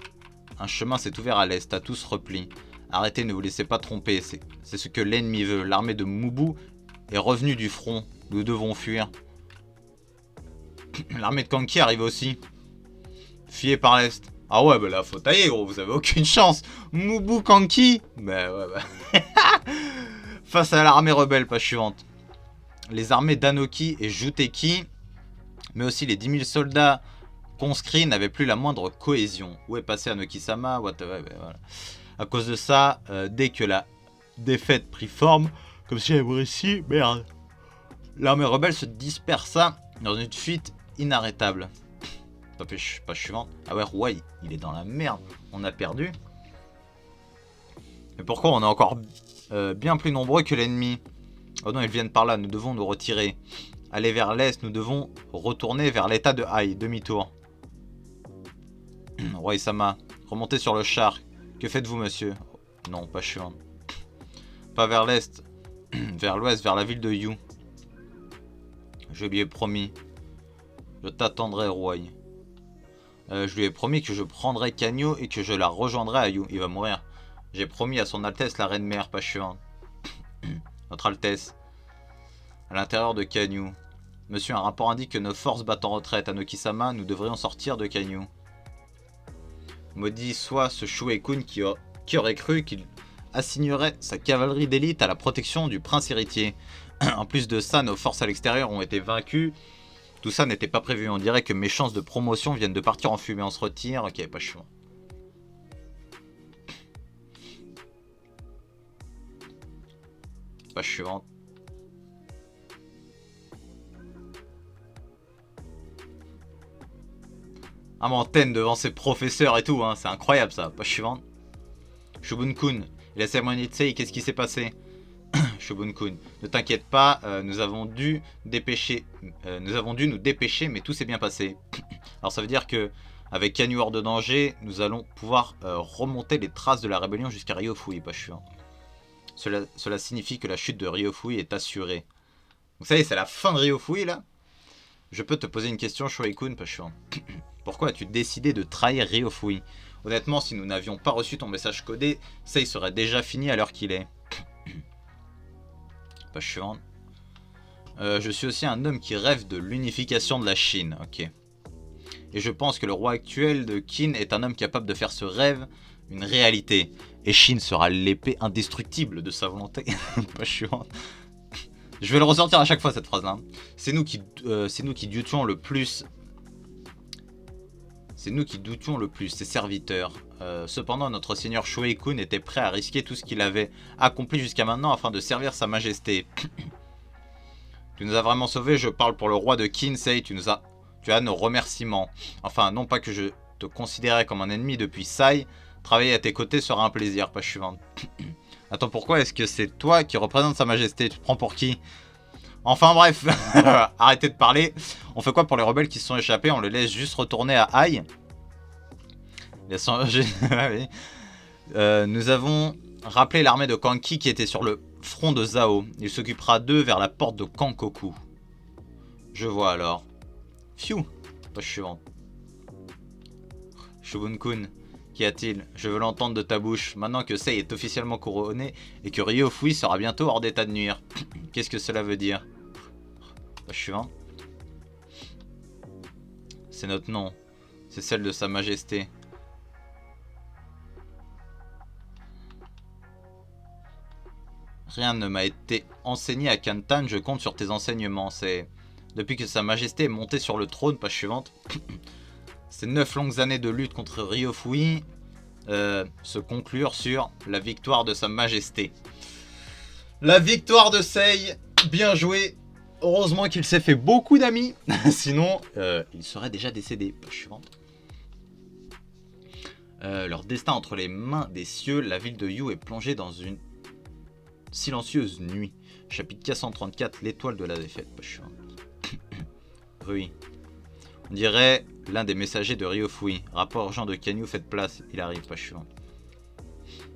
Un chemin s'est ouvert à l'est. À tous repli. Arrêtez, ne vous laissez pas tromper. C'est ce que l'ennemi veut. L'armée de Mubu est revenue du front. Nous devons fuir. L'armée de Kanki arrive aussi. Fuyez par l'est. Ah ouais, bah là, faut tailler, gros. Vous avez aucune chance. Mubu Kanki. Bah ouais, bah. Face à l'armée rebelle, page suivante. Les armées d'Anoki et Juteki, mais aussi les 10 000 soldats conscrits n'avaient plus la moindre cohésion. Où est passé Anoki-sama? Voilà. À cause de ça, dès que la défaite prit forme, comme si j'avais réussi, merde. L'armée rebelle se dispersa dans une fuite inarrêtable. Page suivante. Ah ouais, Roi, il est dans la merde. On a perdu. Mais pourquoi on est encore bien plus nombreux que l'ennemi? Oh non, ils viennent par là. Nous devons nous retirer. Aller vers l'est. Nous devons retourner vers l'état de Hai. Demi-tour. Roi-sama, remontez sur le char. Que faites-vous, monsieur? Non, pas suivant. Pas vers l'est. vers l'ouest, vers la ville de Yu. Je lui ai promis. Je t'attendrai, roi. Je lui ai promis que je prendrai Kanyu et que je la rejoindrai à Yu. Il va mourir. J'ai promis à son Altesse la Reine Mère, pas chiant. Notre Altesse. À l'intérieur de Kanyu. Monsieur, un rapport indique que nos forces battent en retraite. Anoki-sama, nous devrions sortir de Kanyu. Maudit soit ce Shuei-kun qui aurait cru qu'il assignerait sa cavalerie d'élite à la protection du prince héritier. En plus de ça, nos forces à l'extérieur ont été vaincues. Tout ça n'était pas prévu. On dirait que mes chances de promotion viennent de partir en fumée. On se retire. Ok, pas chaud. Page suivante. Ah, m'antenne devant ses professeurs et tout, hein. C'est incroyable ça. Page suivante. Shubun-kun. Il a cérémonie de Sei, qu'est-ce qui s'est passé? Shubun-kun. Ne t'inquiète pas, nous avons dû nous dépêcher, mais tout s'est bien passé. Alors ça veut dire que avec Kanyu hors de danger, nous allons pouvoir remonter les traces de la rébellion jusqu'à Ryofui, pas chiant. Cela signifie que la chute de Ryofui est assurée. Donc ça y est, c'est la fin de Ryofui là. Je peux te poser une question, Shuei-kun, pas chiant. Pourquoi as-tu décidé de trahir Ryofui? Honnêtement, si nous n'avions pas reçu ton message codé, Sei serait déjà fini à l'heure qu'il est. Page suivante. Je suis aussi un homme qui rêve de l'unification de la Chine. Ok. Et je pense que le roi actuel de Qin est un homme capable de faire ce rêve une réalité. Et Chine sera l'épée indestructible de sa volonté. Page suivante. Je vais le ressortir à chaque fois cette phrase-là. C'est nous qui doutions le plus. C'est nous qui doutions le plus, ses serviteurs. Cependant, notre seigneur Shuei-kun était prêt à risquer tout ce qu'il avait accompli jusqu'à maintenant afin de servir sa majesté. Tu nous as vraiment sauvés, je parle pour le roi de Kinsei, tu as nos remerciements. Enfin, non pas que je te considérais comme un ennemi depuis Sai, travailler à tes côtés sera un plaisir. Page suivante. Attends, pourquoi est-ce que c'est toi qui représente sa majesté? Tu te prends pour qui? Enfin bref, arrêtez de parler. On fait quoi pour les rebelles qui se sont échappés? On les laisse juste retourner à Ai. Nous avons rappelé l'armée de Kanki qui était sur le front de Zhao. Il s'occupera d'eux vers la porte de Kankoku. Je vois alors. Phew. Page suivante. Shubun-kun, qu'y a-t-il? Je veux l'entendre de ta bouche. Maintenant que Sei est officiellement couronné et que Ryofui sera bientôt hors d'état de nuire. Qu'est-ce que cela veut dire? Page suivante. C'est notre nom. C'est celle de sa majesté. Rien ne m'a été enseigné à Kantan, je compte sur tes enseignements. C'est depuis que sa majesté est montée sur le trône, page suivante. Ces 9 longues années de lutte contre Ryofui se conclurent sur la victoire de sa majesté. La victoire de Sei, bien joué. Heureusement qu'il s'est fait beaucoup d'amis, sinon il serait déjà décédé. Page suivante. Leur destin entre les mains des cieux, la ville de Yu est plongée dans une silencieuse nuit. Chapitre 434, l'étoile de la défaite. Page suivante. Oui. On dirait l'un des messagers de Ryofui. Rapport Jean de Kanyu, faites place, il arrive. Page suivante.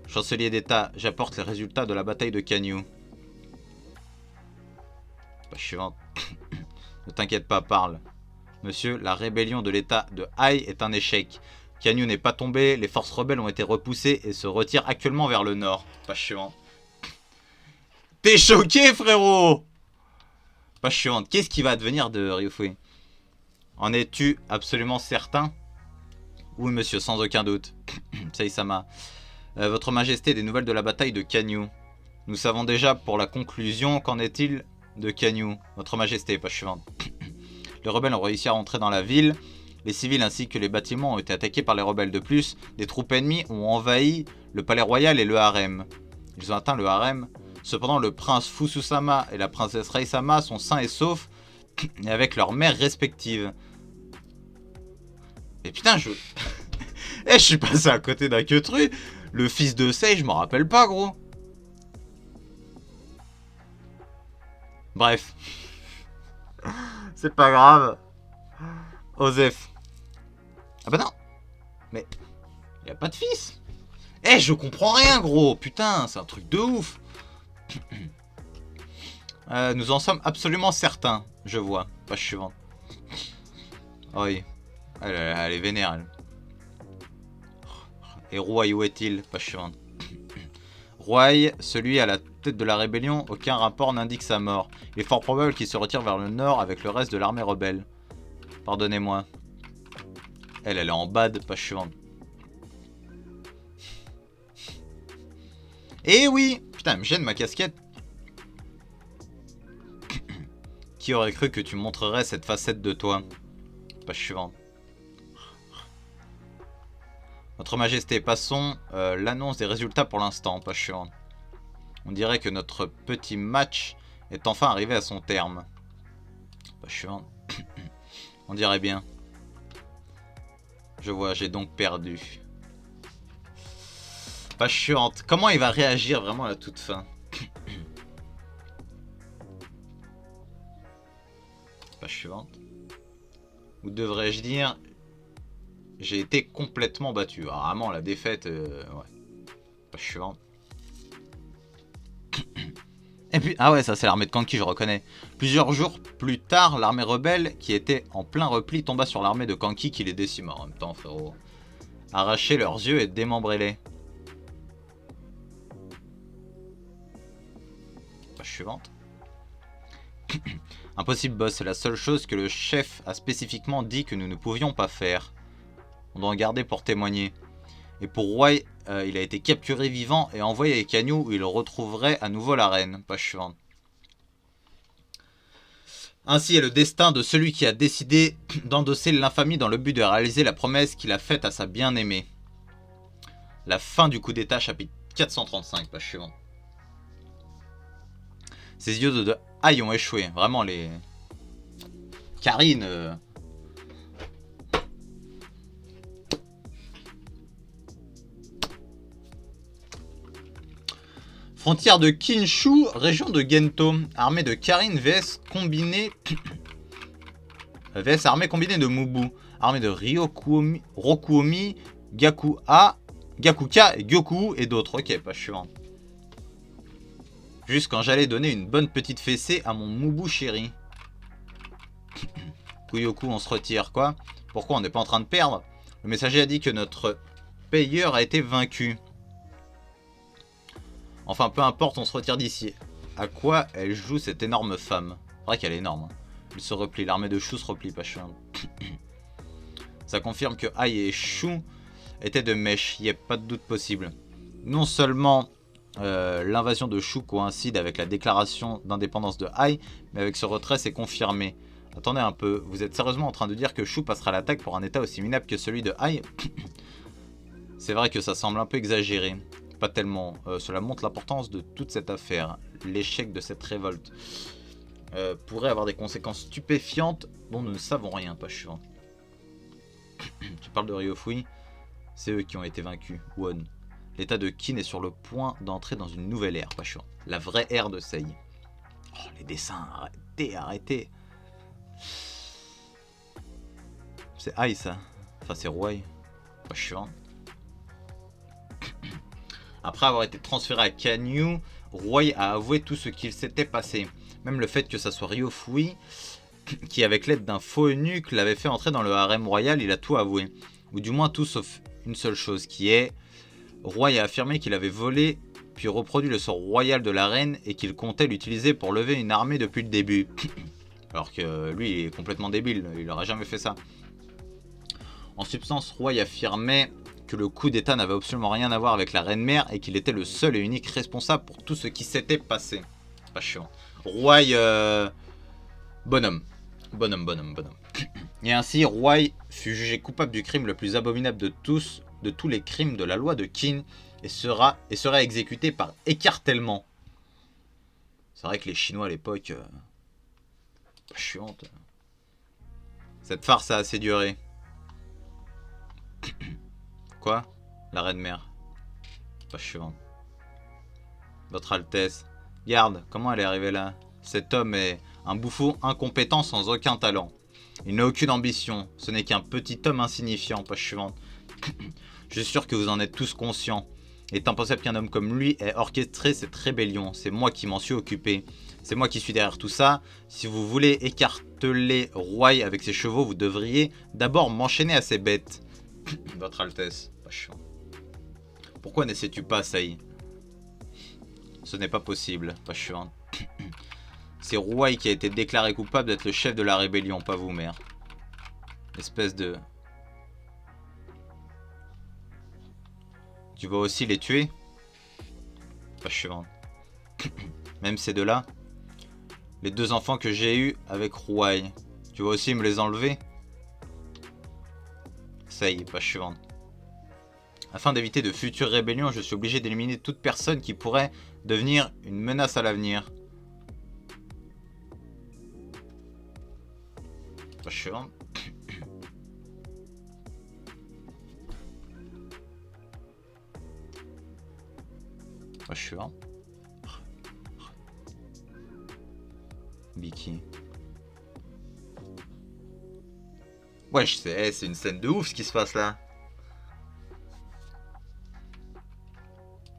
Chancelier d'État, j'apporte les résultats de la bataille de Kanyu. Page suivante. Ne t'inquiète pas, parle. Monsieur, la rébellion de l'État de Ai est un échec. Kanyu n'est pas tombé, les forces rebelles ont été repoussées et se retirent actuellement vers le nord. Page suivante. T'es choqué, frérot? Page suivante. Qu'est-ce qui va advenir de Ryofui? En es-tu absolument certain? Oui, monsieur, sans aucun doute. Sei-sama. Votre Majesté, des nouvelles de la bataille de Kanyu. Nous savons déjà pour la conclusion, qu'en est-il de Kanyu? Votre Majesté, page suivante. Les rebelles ont réussi à rentrer dans la ville. Les civils ainsi que les bâtiments ont été attaqués par les rebelles. De plus, des troupes ennemies ont envahi le palais royal et le harem. Ils ont atteint le harem. Cependant, le prince Fususama et la princesse Rei-sama sont sains et saufs et avec leurs mères respectives. Et putain, je suis passé à côté d'un queutru. Le fils de Sei, je m'en rappelle pas, gros. Bref. C'est pas grave. Osef. Ah bah non. Mais y a pas de fils. Je comprends rien, gros. Putain, c'est un truc de ouf. Nous en sommes absolument certains, je vois. Page suivante. Oui. Elle est vénère, elle. Et Roy, où est-il? Page suivante. Roy, celui à la tête de la rébellion, aucun rapport n'indique sa mort. Il est fort probable qu'il se retire vers le nord avec le reste de l'armée rebelle. Pardonnez-moi. Elle est en bad, page suivante. Eh oui! Putain, elle me gêne ma casquette. Qui aurait cru que tu montrerais cette facette de toi? Page suivante. Votre Majesté, passons l'annonce des résultats pour l'instant. Page suivante. On dirait que notre petit match est enfin arrivé à son terme. Page suivante. On dirait bien. Je vois, j'ai donc perdu. Page suivante. Comment il va réagir vraiment à la toute fin? Page suivante. Ou devrais-je dire, j'ai été complètement battu. Alors, vraiment, la défaite... ouais. Page suivante. Et puis, ah ouais, ça c'est l'armée de Kanki, je reconnais. Plusieurs jours plus tard, l'armée rebelle, qui était en plein repli, tomba sur l'armée de Kanki qui les décima. En même temps, frérot. Arrachez leurs yeux et démembrez-les. Page suivante. Impossible, boss, c'est la seule chose que le chef a spécifiquement dit que nous ne pouvions pas faire. On doit en garder pour témoigner. Et pour Roy, il a été capturé vivant et envoyé à Canyu où il retrouverait à nouveau la reine. Page suivante. Ainsi est le destin de celui qui a décidé d'endosser l'infamie dans le but de réaliser la promesse qu'il a faite à sa bien-aimée. La fin du coup d'état, chapitre 435, page suivante. Ces yeux de Aïe ont échoué. Vraiment, les... Karine... Frontière de Kinshu, région de Gento. Armée de Karine vs combiné... vs armée combinée de Mubu. Armée de Rokuomi, Gakuka, Gyoku et d'autres. Ok, page suivante. Juste quand j'allais donner une bonne petite fessée à mon Mubu chéri. Kuyoku, on se retire, quoi. Pourquoi on n'est pas en train de perdre? Le messager a dit que notre payeur a été vaincu. Enfin, peu importe, on se retire d'ici. À quoi elle joue cette énorme femme? C'est vrai qu'elle est énorme. Hein. Elle se replie, l'armée de Shu se replie, pas chiant. Ça confirme que Ai et Shu étaient de mèche, il n'y a pas de doute possible. Non seulement l'invasion de Shu coïncide avec la déclaration d'indépendance de Ai, mais avec ce retrait c'est confirmé. Attendez un peu, vous êtes sérieusement en train de dire que Shu passera l'attaque pour un état aussi minable que celui de Ai? C'est vrai que ça semble un peu exagéré. Pas tellement. Cela montre l'importance de toute cette affaire. L'échec de cette révolte pourrait avoir des conséquences stupéfiantes dont nous ne savons rien. Pas suivant. Tu parles de Ryofui? C'est eux qui ont été vaincus. Won. L'état de Qin est sur le point d'entrer dans une nouvelle ère. Pas suivant. La vraie ère de Sei. Oh, les dessins. Arrêtez, arrêtez. C'est Ai ça. Enfin, c'est Roy. Pas suivant. Après avoir été transféré à Canyu, Roy a avoué tout ce qu'il s'était passé. Même le fait que ça soit Ryofui, qui avec l'aide d'un faux eunuque l'avait fait entrer dans le harem royal, il a tout avoué. Ou du moins tout sauf une seule chose, qui est... Roy a affirmé qu'il avait volé, puis reproduit le sort royal de la reine, et qu'il comptait l'utiliser pour lever une armée depuis le début. Alors que lui, il est complètement débile, il n'aurait jamais fait ça. En substance, Roy affirmait... que le coup d'état n'avait absolument rien à voir avec la reine mère et qu'il était le seul et unique responsable pour tout ce qui s'était passé. Pas chiant. Roy, bonhomme. Bonhomme. Et ainsi, Roy fut jugé coupable du crime le plus abominable de tous les crimes de la loi de Qin et serait exécuté par écartèlement. C'est vrai que les Chinois à l'époque... pas chiante. Cette farce a assez duré. Quoi? La reine mère. Pas chiant. Votre Altesse. Garde, comment elle est arrivée là? Cet homme est un bouffon incompétent sans aucun talent. Il n'a aucune ambition. Ce n'est qu'un petit homme insignifiant. Pas chiant. Je suis sûr que vous en êtes tous conscients. Il est impossible qu'un homme comme lui ait orchestré cette rébellion. C'est moi qui m'en suis occupé. C'est moi qui suis derrière tout ça. Si vous voulez écarteler Roy avec ses chevaux, vous devriez d'abord m'enchaîner à ces bêtes. Votre Altesse. Pas chiant. Pourquoi n'essaies-tu pas, Saï? Ce n'est pas possible. Pas chiant. C'est Roy qui a été déclaré coupable d'être le chef de la rébellion, pas vous, mère. Espèce de... Tu vas aussi les tuer? Pas chiant. Même ces deux-là. Les deux enfants que j'ai eus avec Roy. Tu vas aussi me les enlever? Ça y est, pas chiant. Afin d'éviter de futures rébellions, je suis obligé d'éliminer toute personne qui pourrait devenir une menace à l'avenir. Pas chiant. Pas chiant. Biki. Ouais, je sais, c'est une scène de ouf ce qui se passe là.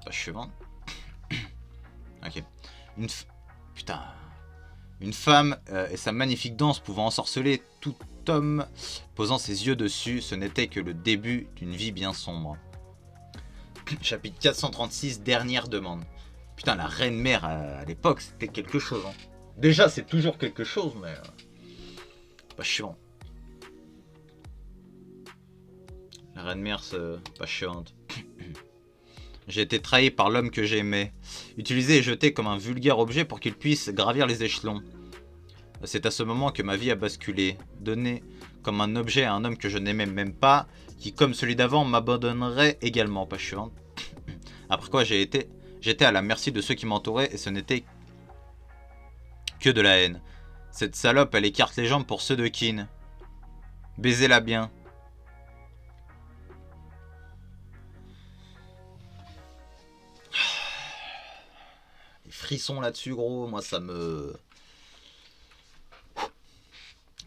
Pas chiant. Ok. Putain. Une femme et sa magnifique danse pouvant ensorceler tout homme posant ses yeux dessus, ce n'était que le début d'une vie bien sombre. Chapitre 436, dernière demande. Putain, la reine-mère à l'époque, c'était quelque chose. Hein. Déjà, c'est toujours quelque chose, mais... pas chiant. La reine-mère, c'est pas chiante. J'ai été trahi par l'homme que j'aimais, utilisé et jeté comme un vulgaire objet pour qu'il puisse gravir les échelons. C'est à ce moment que ma vie a basculé, donné comme un objet à un homme que je n'aimais même pas, qui comme celui d'avant m'abandonnerait également, pas chiant. Après quoi j'étais à la merci de ceux qui m'entouraient et ce n'était que de la haine. Cette salope, elle écarte les jambes pour ceux de Kin. Baisez-la bien. Les frissons là-dessus, gros, moi ça me...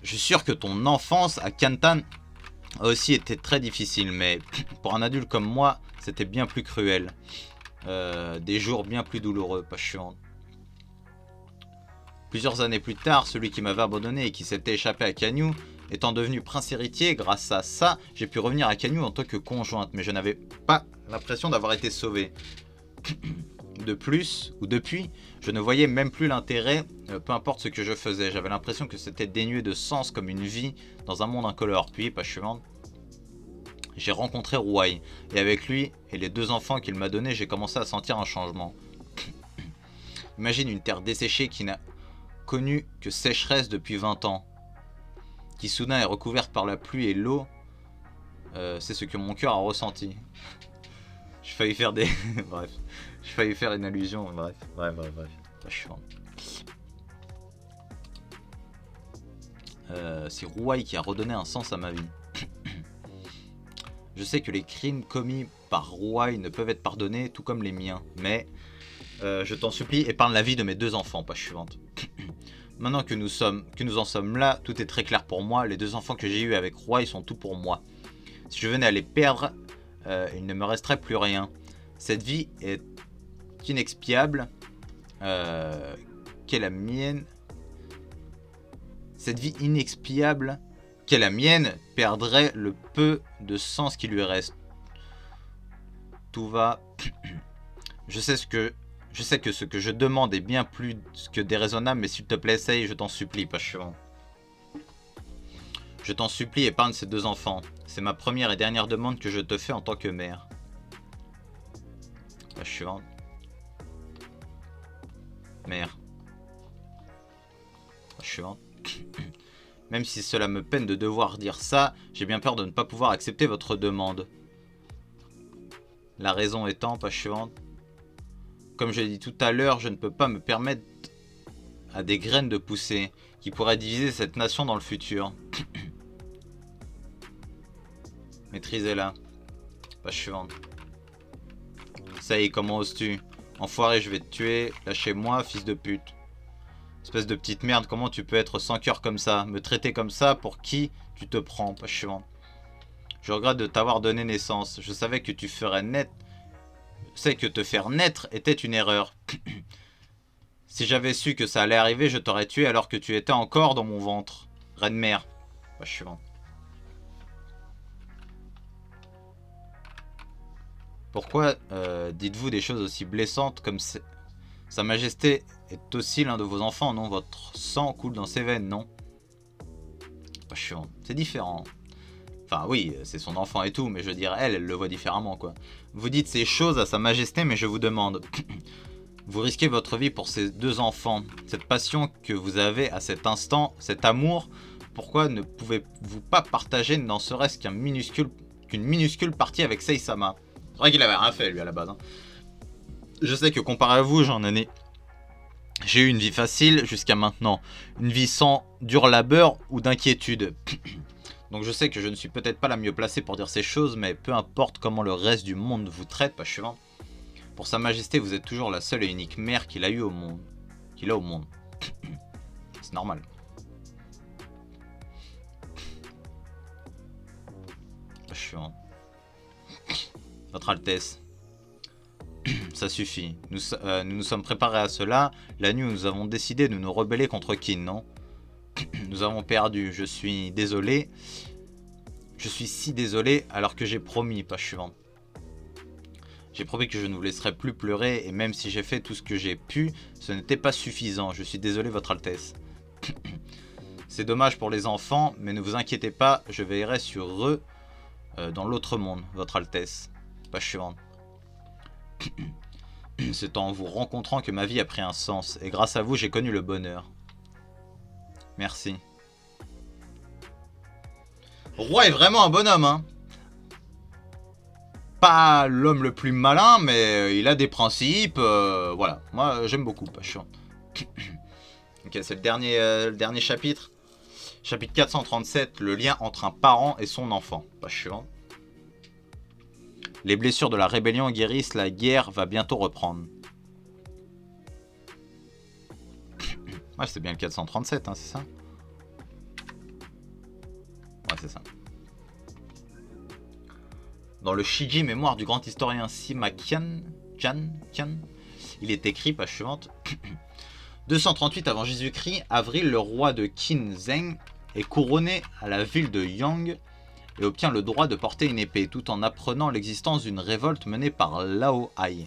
Je suis sûr que ton enfance à Kantan a aussi été très difficile, mais pour un adulte comme moi, c'était bien plus cruel. Des jours bien plus douloureux, pas chiant. Plusieurs années plus tard, celui qui m'avait abandonné et qui s'était échappé à Canyon, étant devenu prince héritier, grâce à ça, j'ai pu revenir à Canyon en tant que conjointe, mais je n'avais pas l'impression d'avoir été sauvé. De plus, ou depuis, je ne voyais même plus l'intérêt, peu importe ce que je faisais. J'avais l'impression que c'était dénué de sens comme une vie dans un monde incolore. Puis, pas chiant, j'ai rencontré Roy, et avec lui et les deux enfants qu'il m'a donnés, j'ai commencé à sentir un changement. Imagine une terre desséchée qui n'a connu que sécheresse depuis 20 ans, qui soudain est recouverte par la pluie et l'eau. C'est ce que mon cœur a ressenti. J'ai failli faire des... Bref. J'ai failli faire une allusion. Bref. Pas chiant. C'est Roy qui a redonné un sens à ma vie. Je sais que les crimes commis par Roy ne peuvent être pardonnés, tout comme les miens. Mais, je t'en supplie, épargne la vie de mes deux enfants, pas suivante. Maintenant que nous en sommes là, tout est très clair pour moi. Les deux enfants que j'ai eus avec Roy sont tout pour moi. Si je venais à les perdre, il ne me resterait plus rien. Cette vie est inexpiable qu'est la mienne. Cette vie inexpiable qu'est la mienne perdrait le peu de sens qui lui reste. Tout va. Je sais que ce que je demande est bien plus que déraisonnable, mais s'il te plaît, essaye, je t'en supplie, pas chiant. Je t'en supplie, épargne ces deux enfants. C'est ma première et dernière demande que je te fais en tant que mère. Pas chiant. Mère. Pas chiant. Même si cela me peine de devoir dire ça, j'ai bien peur de ne pas pouvoir accepter votre demande. La raison étant, pas chiant. Comme je l'ai dit tout à l'heure, je ne peux pas me permettre à des graines de pousser qui pourraient diviser cette nation dans le futur. Maîtrisez-la. Pas chiant. Ça y est, comment oses-tu? Enfoiré, je vais te tuer. Lâchez-moi, fils de pute. Espèce de petite merde, comment tu peux être sans cœur comme ça? Me traiter comme ça, pour qui tu te prends? Pas chiant. Je regrette de t'avoir donné naissance. Je savais que tu ferais naître sais que te faire naître était une erreur. Si j'avais su que ça allait arriver, je t'aurais tué alors que tu étais encore dans mon ventre. Reine-mère. Page suivante. Pourquoi dites-vous des choses aussi blessantes comme Sa Majesté est aussi l'un de vos enfants, non? Votre sang coule dans ses veines, non? Page suivante. C'est différent. Enfin oui, c'est son enfant et tout, mais je veux dire, elle le voit différemment, quoi. Vous dites ces choses à Sa Majesté, mais je vous demande... Vous risquez votre vie pour ces deux enfants. Cette passion que vous avez à cet instant, cet amour, pourquoi ne pouvez-vous pas partager n'en serait-ce qu'une minuscule partie avec Sei-sama? C'est vrai qu'il avait rien fait, lui, à la base. Hein. Je sais que comparé à vous, j'ai eu une vie facile jusqu'à maintenant. Une vie sans dur labeur ou d'inquiétude. Donc je sais que je ne suis peut-être pas la mieux placée pour dire ces choses, mais peu importe comment le reste du monde vous traite, page suivante. Pour Sa Majesté, vous êtes toujours la seule et unique mère qu'il a eu au monde. Qu'il a au monde. C'est normal. Je suis en... Votre Altesse. Ça suffit. Nous nous sommes préparés à cela. La nuit où nous avons décidé de nous rebeller contre Qin, non? Nous avons perdu. Je suis désolé. Je suis si désolé alors que j'ai promis. Page suivante. J'ai promis que je ne vous laisserai plus pleurer et même si j'ai fait tout ce que j'ai pu, ce n'était pas suffisant. Je suis désolé, Votre Altesse. C'est dommage pour les enfants, mais ne vous inquiétez pas, je veillerai sur eux dans l'autre monde, Votre Altesse. Page suivante. C'est en vous rencontrant que ma vie a pris un sens et grâce à vous, j'ai connu le bonheur. Merci. Le roi est vraiment un bonhomme, hein. Pas l'homme le plus malin, mais il a des principes. Voilà, moi j'aime beaucoup. Pas chiant. Ok, c'est le dernier chapitre. Chapitre 437, le lien entre un parent et son enfant. Pas chiant. Les blessures de la rébellion guérissent, la guerre va bientôt reprendre. Ouais, c'est bien le 437, hein, c'est ça? Ouais, c'est ça. Dans le Shiji, mémoire du grand historien Sima Qian, il est écrit, page suivante, 238 avant Jésus-Christ, Avril, le roi de Qin Zheng, est couronné à la ville de Yang et obtient le droit de porter une épée, tout en apprenant l'existence d'une révolte menée par Lao Hai.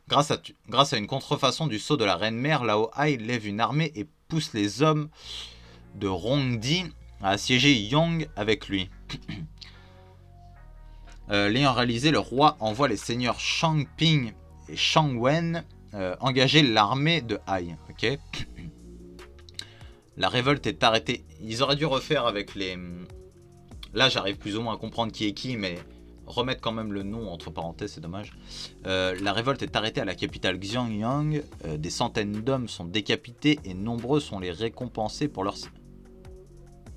Grâce à une contrefaçon du sceau de la reine-mère, Lao Hai lève une armée et pousse les hommes de Rongdi à assiéger Yang avec lui. L'ayant réalisé, le roi envoie les seigneurs Shangping et Shangwen engager l'armée de Hai. Okay. La révolte est arrêtée. Ils auraient dû refaire avec les... Là, j'arrive plus ou moins à comprendre qui est qui, mais remettre quand même le nom entre parenthèses, c'est dommage. La révolte est arrêtée à la capitale Xiangyang. Des centaines d'hommes sont décapités et nombreux sont les récompensés pour leur...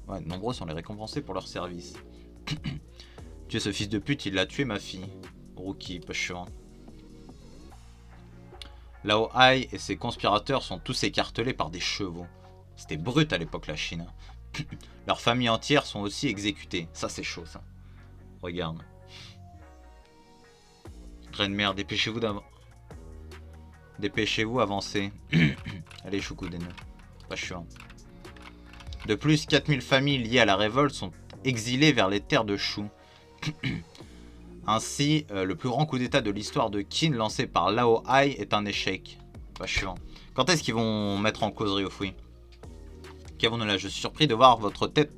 Ouais, nombreux sont les récompensés pour leur service. Tu es ce fils de pute, il a tué ma fille. Rookie, pas chiant. Lao Hai et ses conspirateurs sont tous écartelés par des chevaux. C'était brut à l'époque la Chine. Leurs familles entières sont aussi exécutées. Ça c'est chaud ça. Regarde. Reine-mère, dépêchez-vous d'avant. Dépêchez-vous, avancez. Allez, Shukuden. Pas chiant. De plus, 4000 familles liées à la révolte sont exilées vers les terres de Shu. Ainsi, le plus grand coup d'état de l'histoire de Qin lancé par Lao Hai est un échec. Pas chiant. Quand est-ce qu'ils vont mettre en cause Ryofui? Qu'avons-nous là? Je suis surpris de voir votre tête,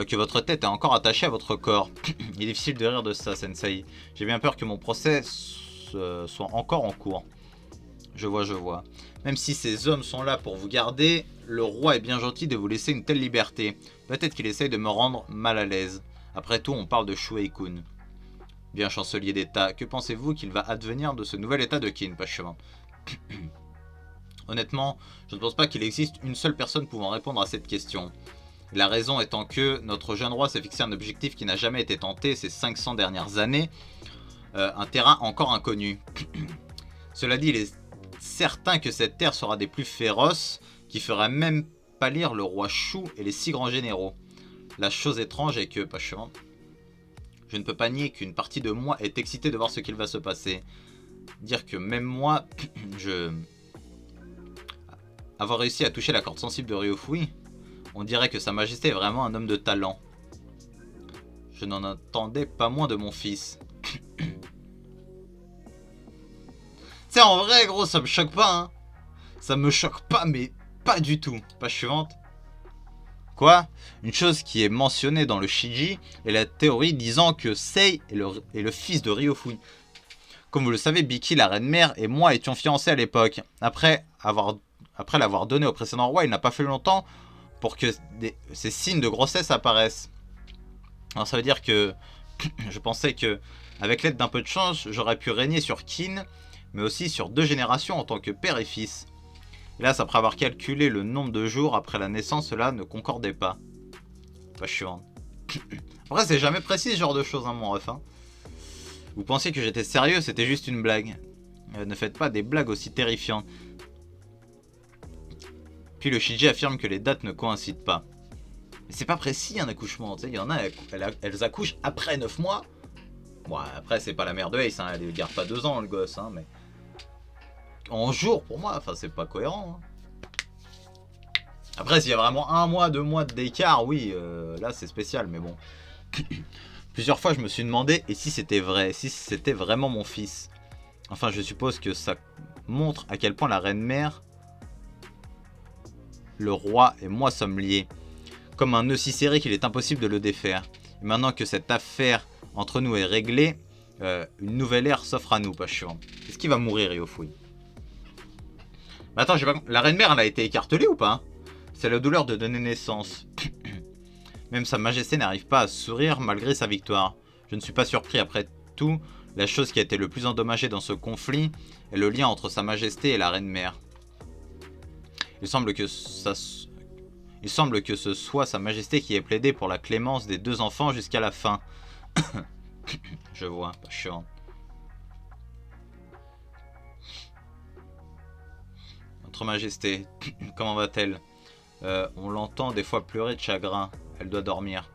que votre tête est encore attachée à votre corps. Il est difficile de rire de ça, Sensei. J'ai bien peur que mon procès soit encore en cours. Je vois. Même si ces hommes sont là pour vous garder, le roi est bien gentil de vous laisser une telle liberté. Peut-être qu'il essaye de me rendre mal à l'aise. Après tout, on parle de Shuei-kun. Bien chancelier d'État, que pensez-vous qu'il va advenir de ce nouvel état de Qin, page suivante? Honnêtement, je ne pense pas qu'il existe une seule personne pouvant répondre à cette question. La raison étant que notre jeune roi s'est fixé un objectif qui n'a jamais été tenté ces 500 dernières années, un terrain encore inconnu. Cela dit, il est certain que cette terre sera des plus féroces, qui fera même pâlir le roi Shu et les 6 grands généraux. La chose étrange est que, page suivante, Je ne peux pas nier qu'une partie de moi est excitée de voir ce qu'il va se passer. Dire que même moi, avoir réussi à toucher la corde sensible de Ryofui, on dirait que Sa Majesté est vraiment un homme de talent. Je n'en attendais pas moins de mon fils. C'est en vrai, gros, ça me choque pas, hein. Ça me choque pas, mais pas du tout. Page suivante. Quoi? Une chose qui est mentionnée dans le Shiji est la théorie disant que Sei est le fils de Ryofui. Comme vous le savez, Biki, la reine-mère, et moi étions fiancés à l'époque. Après l'avoir donné au précédent roi, il n'a pas fait longtemps pour que ces signes de grossesse apparaissent. Alors ça veut dire que je pensais que, avec l'aide d'un peu de chance, j'aurais pu régner sur Kin, mais aussi sur 2 générations en tant que père et fils. Hélas, après avoir calculé le nombre de jours après la naissance, cela ne concordait pas. Page suivante. Après, c'est jamais précis ce genre de choses, hein, mon ref. Hein. Vous pensiez que j'étais sérieux, c'était juste une blague. Ne faites pas des blagues aussi terrifiantes. Puis le Shiji affirme que les dates ne coïncident pas. Mais c'est pas précis un accouchement, tu sais, il y en a, elles accouchent après 9 mois. Bon, après, c'est pas la mère de Ace, hein, elle ne garde pas 2 ans, le gosse, hein, mais... En jour, pour moi, enfin, c'est pas cohérent. Hein. Après, s'il y a vraiment 1 mois, 2 mois d'écart, oui, là, c'est spécial, mais bon. Plusieurs fois, je me suis demandé, et si c'était vrai, si c'était vraiment mon fils. Enfin, je suppose que ça montre à quel point la reine-mère, le roi et moi sommes liés. Comme un nœud si serré qu'il est impossible de le défaire. Et maintenant que cette affaire entre nous est réglée, une nouvelle ère s'offre à nous, pas chiant. Est-ce qu'il va mourir, Ryofui? Mais attends, la reine-mère, elle a été écartelée ou pas? C'est la douleur de donner naissance. Même Sa Majesté n'arrive pas à sourire malgré sa victoire. Je ne suis pas surpris, après tout, la chose qui a été le plus endommagée dans ce conflit est le lien entre Sa Majesté et la reine-mère. Il semble que ce soit Sa Majesté qui ait plaidé pour la clémence des 2 enfants jusqu'à la fin. Je vois, pas chiant. Votre Majesté, comment va-t-elle? On l'entend des fois pleurer de chagrin. Elle doit dormir.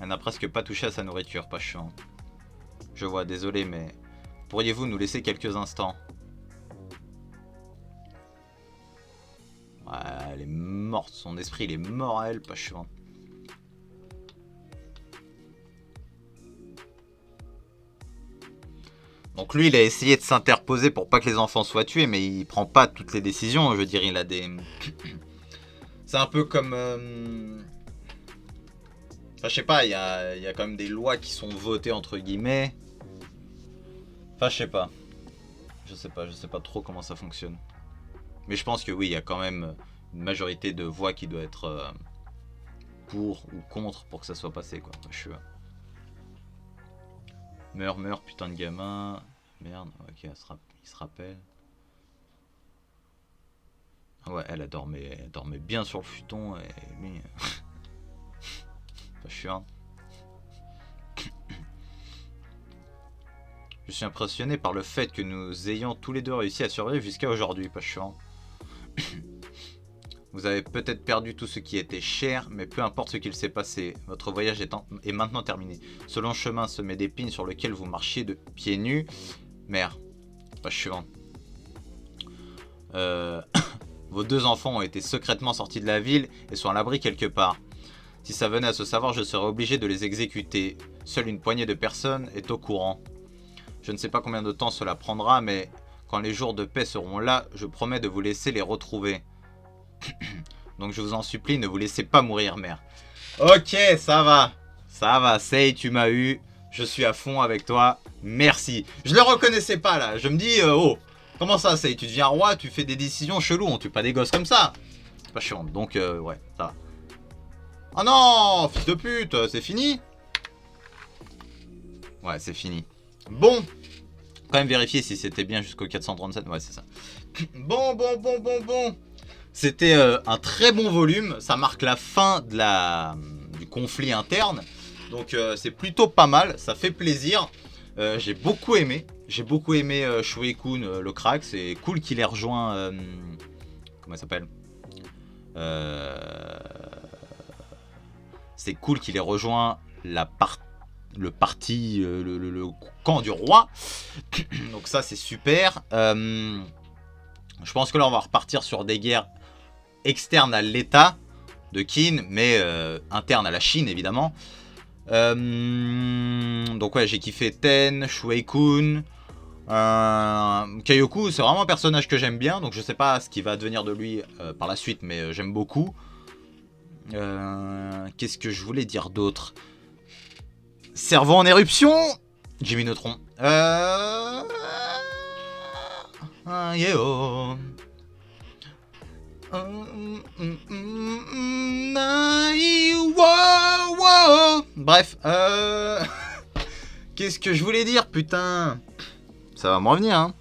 Elle n'a presque pas touché à sa nourriture, pas chiant. Je vois, désolé, mais pourriez-vous nous laisser quelques instants? Ouais, elle est morte, son esprit il est mort à elle, pas chiant. Donc lui, il a essayé de s'interposer pour pas que les enfants soient tués, mais il prend pas toutes les décisions. Je veux dire, il a des... C'est un peu comme... Enfin, je sais pas, il y a quand même des lois qui sont votées, entre guillemets. Enfin, je sais pas. Je sais pas trop comment ça fonctionne. Mais je pense que oui, il y a quand même une majorité de voix qui doit être pour ou contre pour que ça soit passé, quoi. Je suis... Meurs, putain de gamin. Merde, ok, il se rappelle. Ouais, elle dormait bien sur le futon et lui... Pas chiant. Je suis impressionné par le fait que nous ayons tous les deux réussi à survivre jusqu'à aujourd'hui, pas chiant. Vous avez peut-être perdu tout ce qui était cher, mais peu importe ce qu'il s'est passé, votre voyage est maintenant terminé. Ce long chemin semé d'épines sur lequel vous marchiez de pieds nus. Merde, pas chiant. Vos 2 enfants ont été secrètement sortis de la ville et sont à l'abri quelque part. Si ça venait à se savoir, je serais obligé de les exécuter. Seule une poignée de personnes est au courant. Je ne sais pas combien de temps cela prendra, mais quand les jours de paix seront là, je promets de vous laisser les retrouver. Donc je vous en supplie, ne vous laissez pas mourir, mère. Ok, ça va, Sei, tu m'as eu. Je suis à fond avec toi. Merci. Je le reconnaissais pas là. Je me dis, oh, comment ça, Sei? Tu deviens roi, tu fais des décisions cheloues, on tue pas des gosses comme ça. C'est pas chiant. Donc, ouais, ça va. Oh non, fils de pute, c'est fini? Ouais, c'est fini. Bon, quand même vérifier si c'était bien jusqu'au 437. Ouais, c'est ça. Bon. C'était un très bon volume. Ça marque la fin de du conflit interne. Donc c'est plutôt pas mal. Ça fait plaisir. J'ai beaucoup aimé. Shuei-kun, le crack. C'est cool qu'il ait rejoint... comment il s'appelle C'est cool qu'il ait rejoint le parti, le camp du roi. Donc ça c'est super. Je pense que là on va repartir sur des guerres externes à l'état de Qin, mais internes à la Chine évidemment. Donc ouais, j'ai kiffé Ten, Shuei Kun. Kaioku, c'est vraiment un personnage que j'aime bien, donc je sais pas ce qui va devenir de lui par la suite, mais j'aime beaucoup. Qu'est-ce que je voulais dire d'autre? Cerveau en éruption, Jimmy Neutron. Yeah. Bref, qu'est-ce que je voulais dire, putain? Ça va me revenir, hein.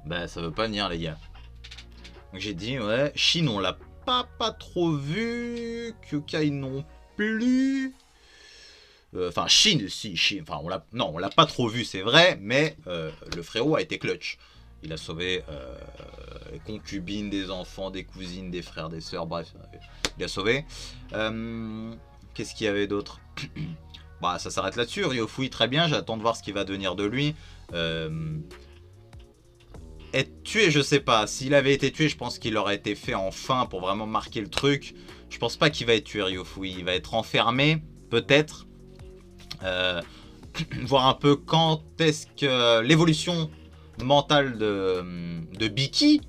Bah, ça veut pas venir, les gars. Donc j'ai dit, ouais, Chine, on l'a pas trop vu. Kyokai non plus. Enfin, Chine, si, Chine. Enfin, on l'a pas trop vu, c'est vrai, mais le frérot a été clutch. Il a sauvé les concubines, des enfants, des cousines, des frères, des sœurs, bref, il a sauvé. Qu'est-ce qu'il y avait d'autre? Bah, ça s'arrête là-dessus. Ryofui, très bien, j'attends de voir ce qui va devenir de lui. Être tué, je sais pas. S'il avait été tué, je pense qu'il aurait été fait en fin pour vraiment marquer le truc. Je pense pas qu'il va être tué, Ryofui. Il va être enfermé, peut-être. Voir un peu quand est-ce que l'évolution mentale de Biki,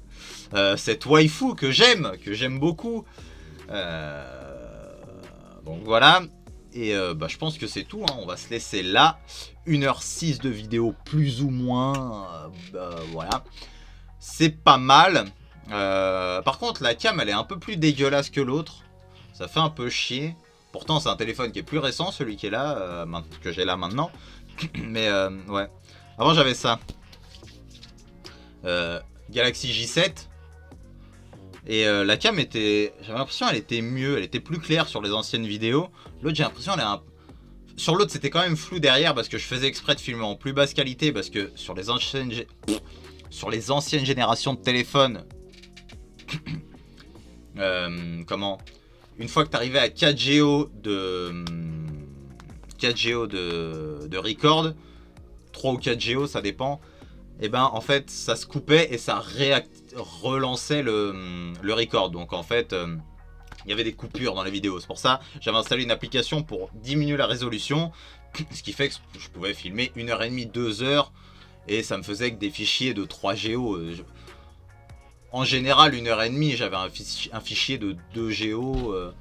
cette waifu que j'aime beaucoup. Donc voilà. Et bah, je pense que c'est tout, hein. On va se laisser là. 1h06 de vidéo plus ou moins. Voilà. C'est pas mal. Par contre, la cam, elle est un peu plus dégueulasse que l'autre. Ça fait un peu chier. Pourtant, c'est un téléphone qui est plus récent, celui qui est là, que j'ai là maintenant. Mais ouais. Avant, j'avais ça. Galaxy J7. Et la cam était... J'avais l'impression qu'elle était mieux, elle était plus claire sur les anciennes vidéos. L'autre, j'ai l'impression qu'elle est un... Sur l'autre, c'était quand même flou derrière parce que je faisais exprès de filmer en plus basse qualité parce que sur les anciennes générations de téléphones... comment... Une fois que tu arrivais à 4Go de record, 3 ou 4Go, ça dépend. Et ben en fait ça se coupait et ça relançait le record. Donc en fait il y avait des coupures dans les vidéos. C'est pour ça j'avais installé une application pour diminuer la résolution. Ce qui fait que je pouvais filmer 1h30, 2h. Et ça me faisait que des fichiers de 3Go. En général 1h30 j'avais un fichier de 2Go.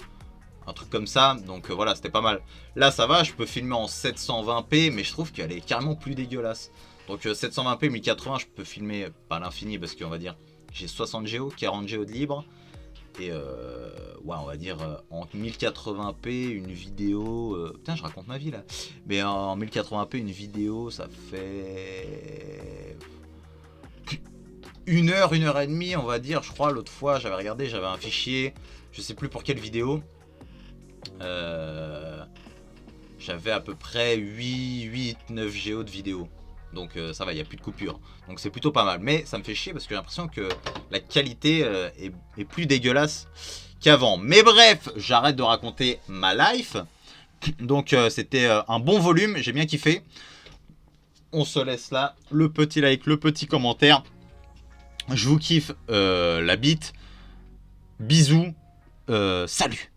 Un truc comme ça, donc voilà, c'était pas mal. Là ça va, je peux filmer en 720p, mais je trouve qu'elle est carrément plus dégueulasse. Donc 720p, 1080, je peux filmer pas à l'infini, parce qu'on va dire, j'ai 60 Go, 40 Go de libre. Et ouais, on va dire, en 1080p, une vidéo... putain, je raconte ma vie là. Mais en 1080p, une vidéo, ça fait... 1h, 1h30, on va dire, je crois. L'autre fois, j'avais regardé, j'avais un fichier, je sais plus pour quelle vidéo. J'avais à peu près 8-9 Go de vidéo. Donc ça va, il n'y a plus de coupure. Donc c'est plutôt pas mal. Mais ça me fait chier parce que j'ai l'impression que la qualité est plus dégueulasse qu'avant. Mais bref, j'arrête de raconter ma life. Donc c'était un bon volume, j'ai bien kiffé. On se laisse là. Le petit like, le petit commentaire. Je vous kiffe la bite. Bisous. Salut.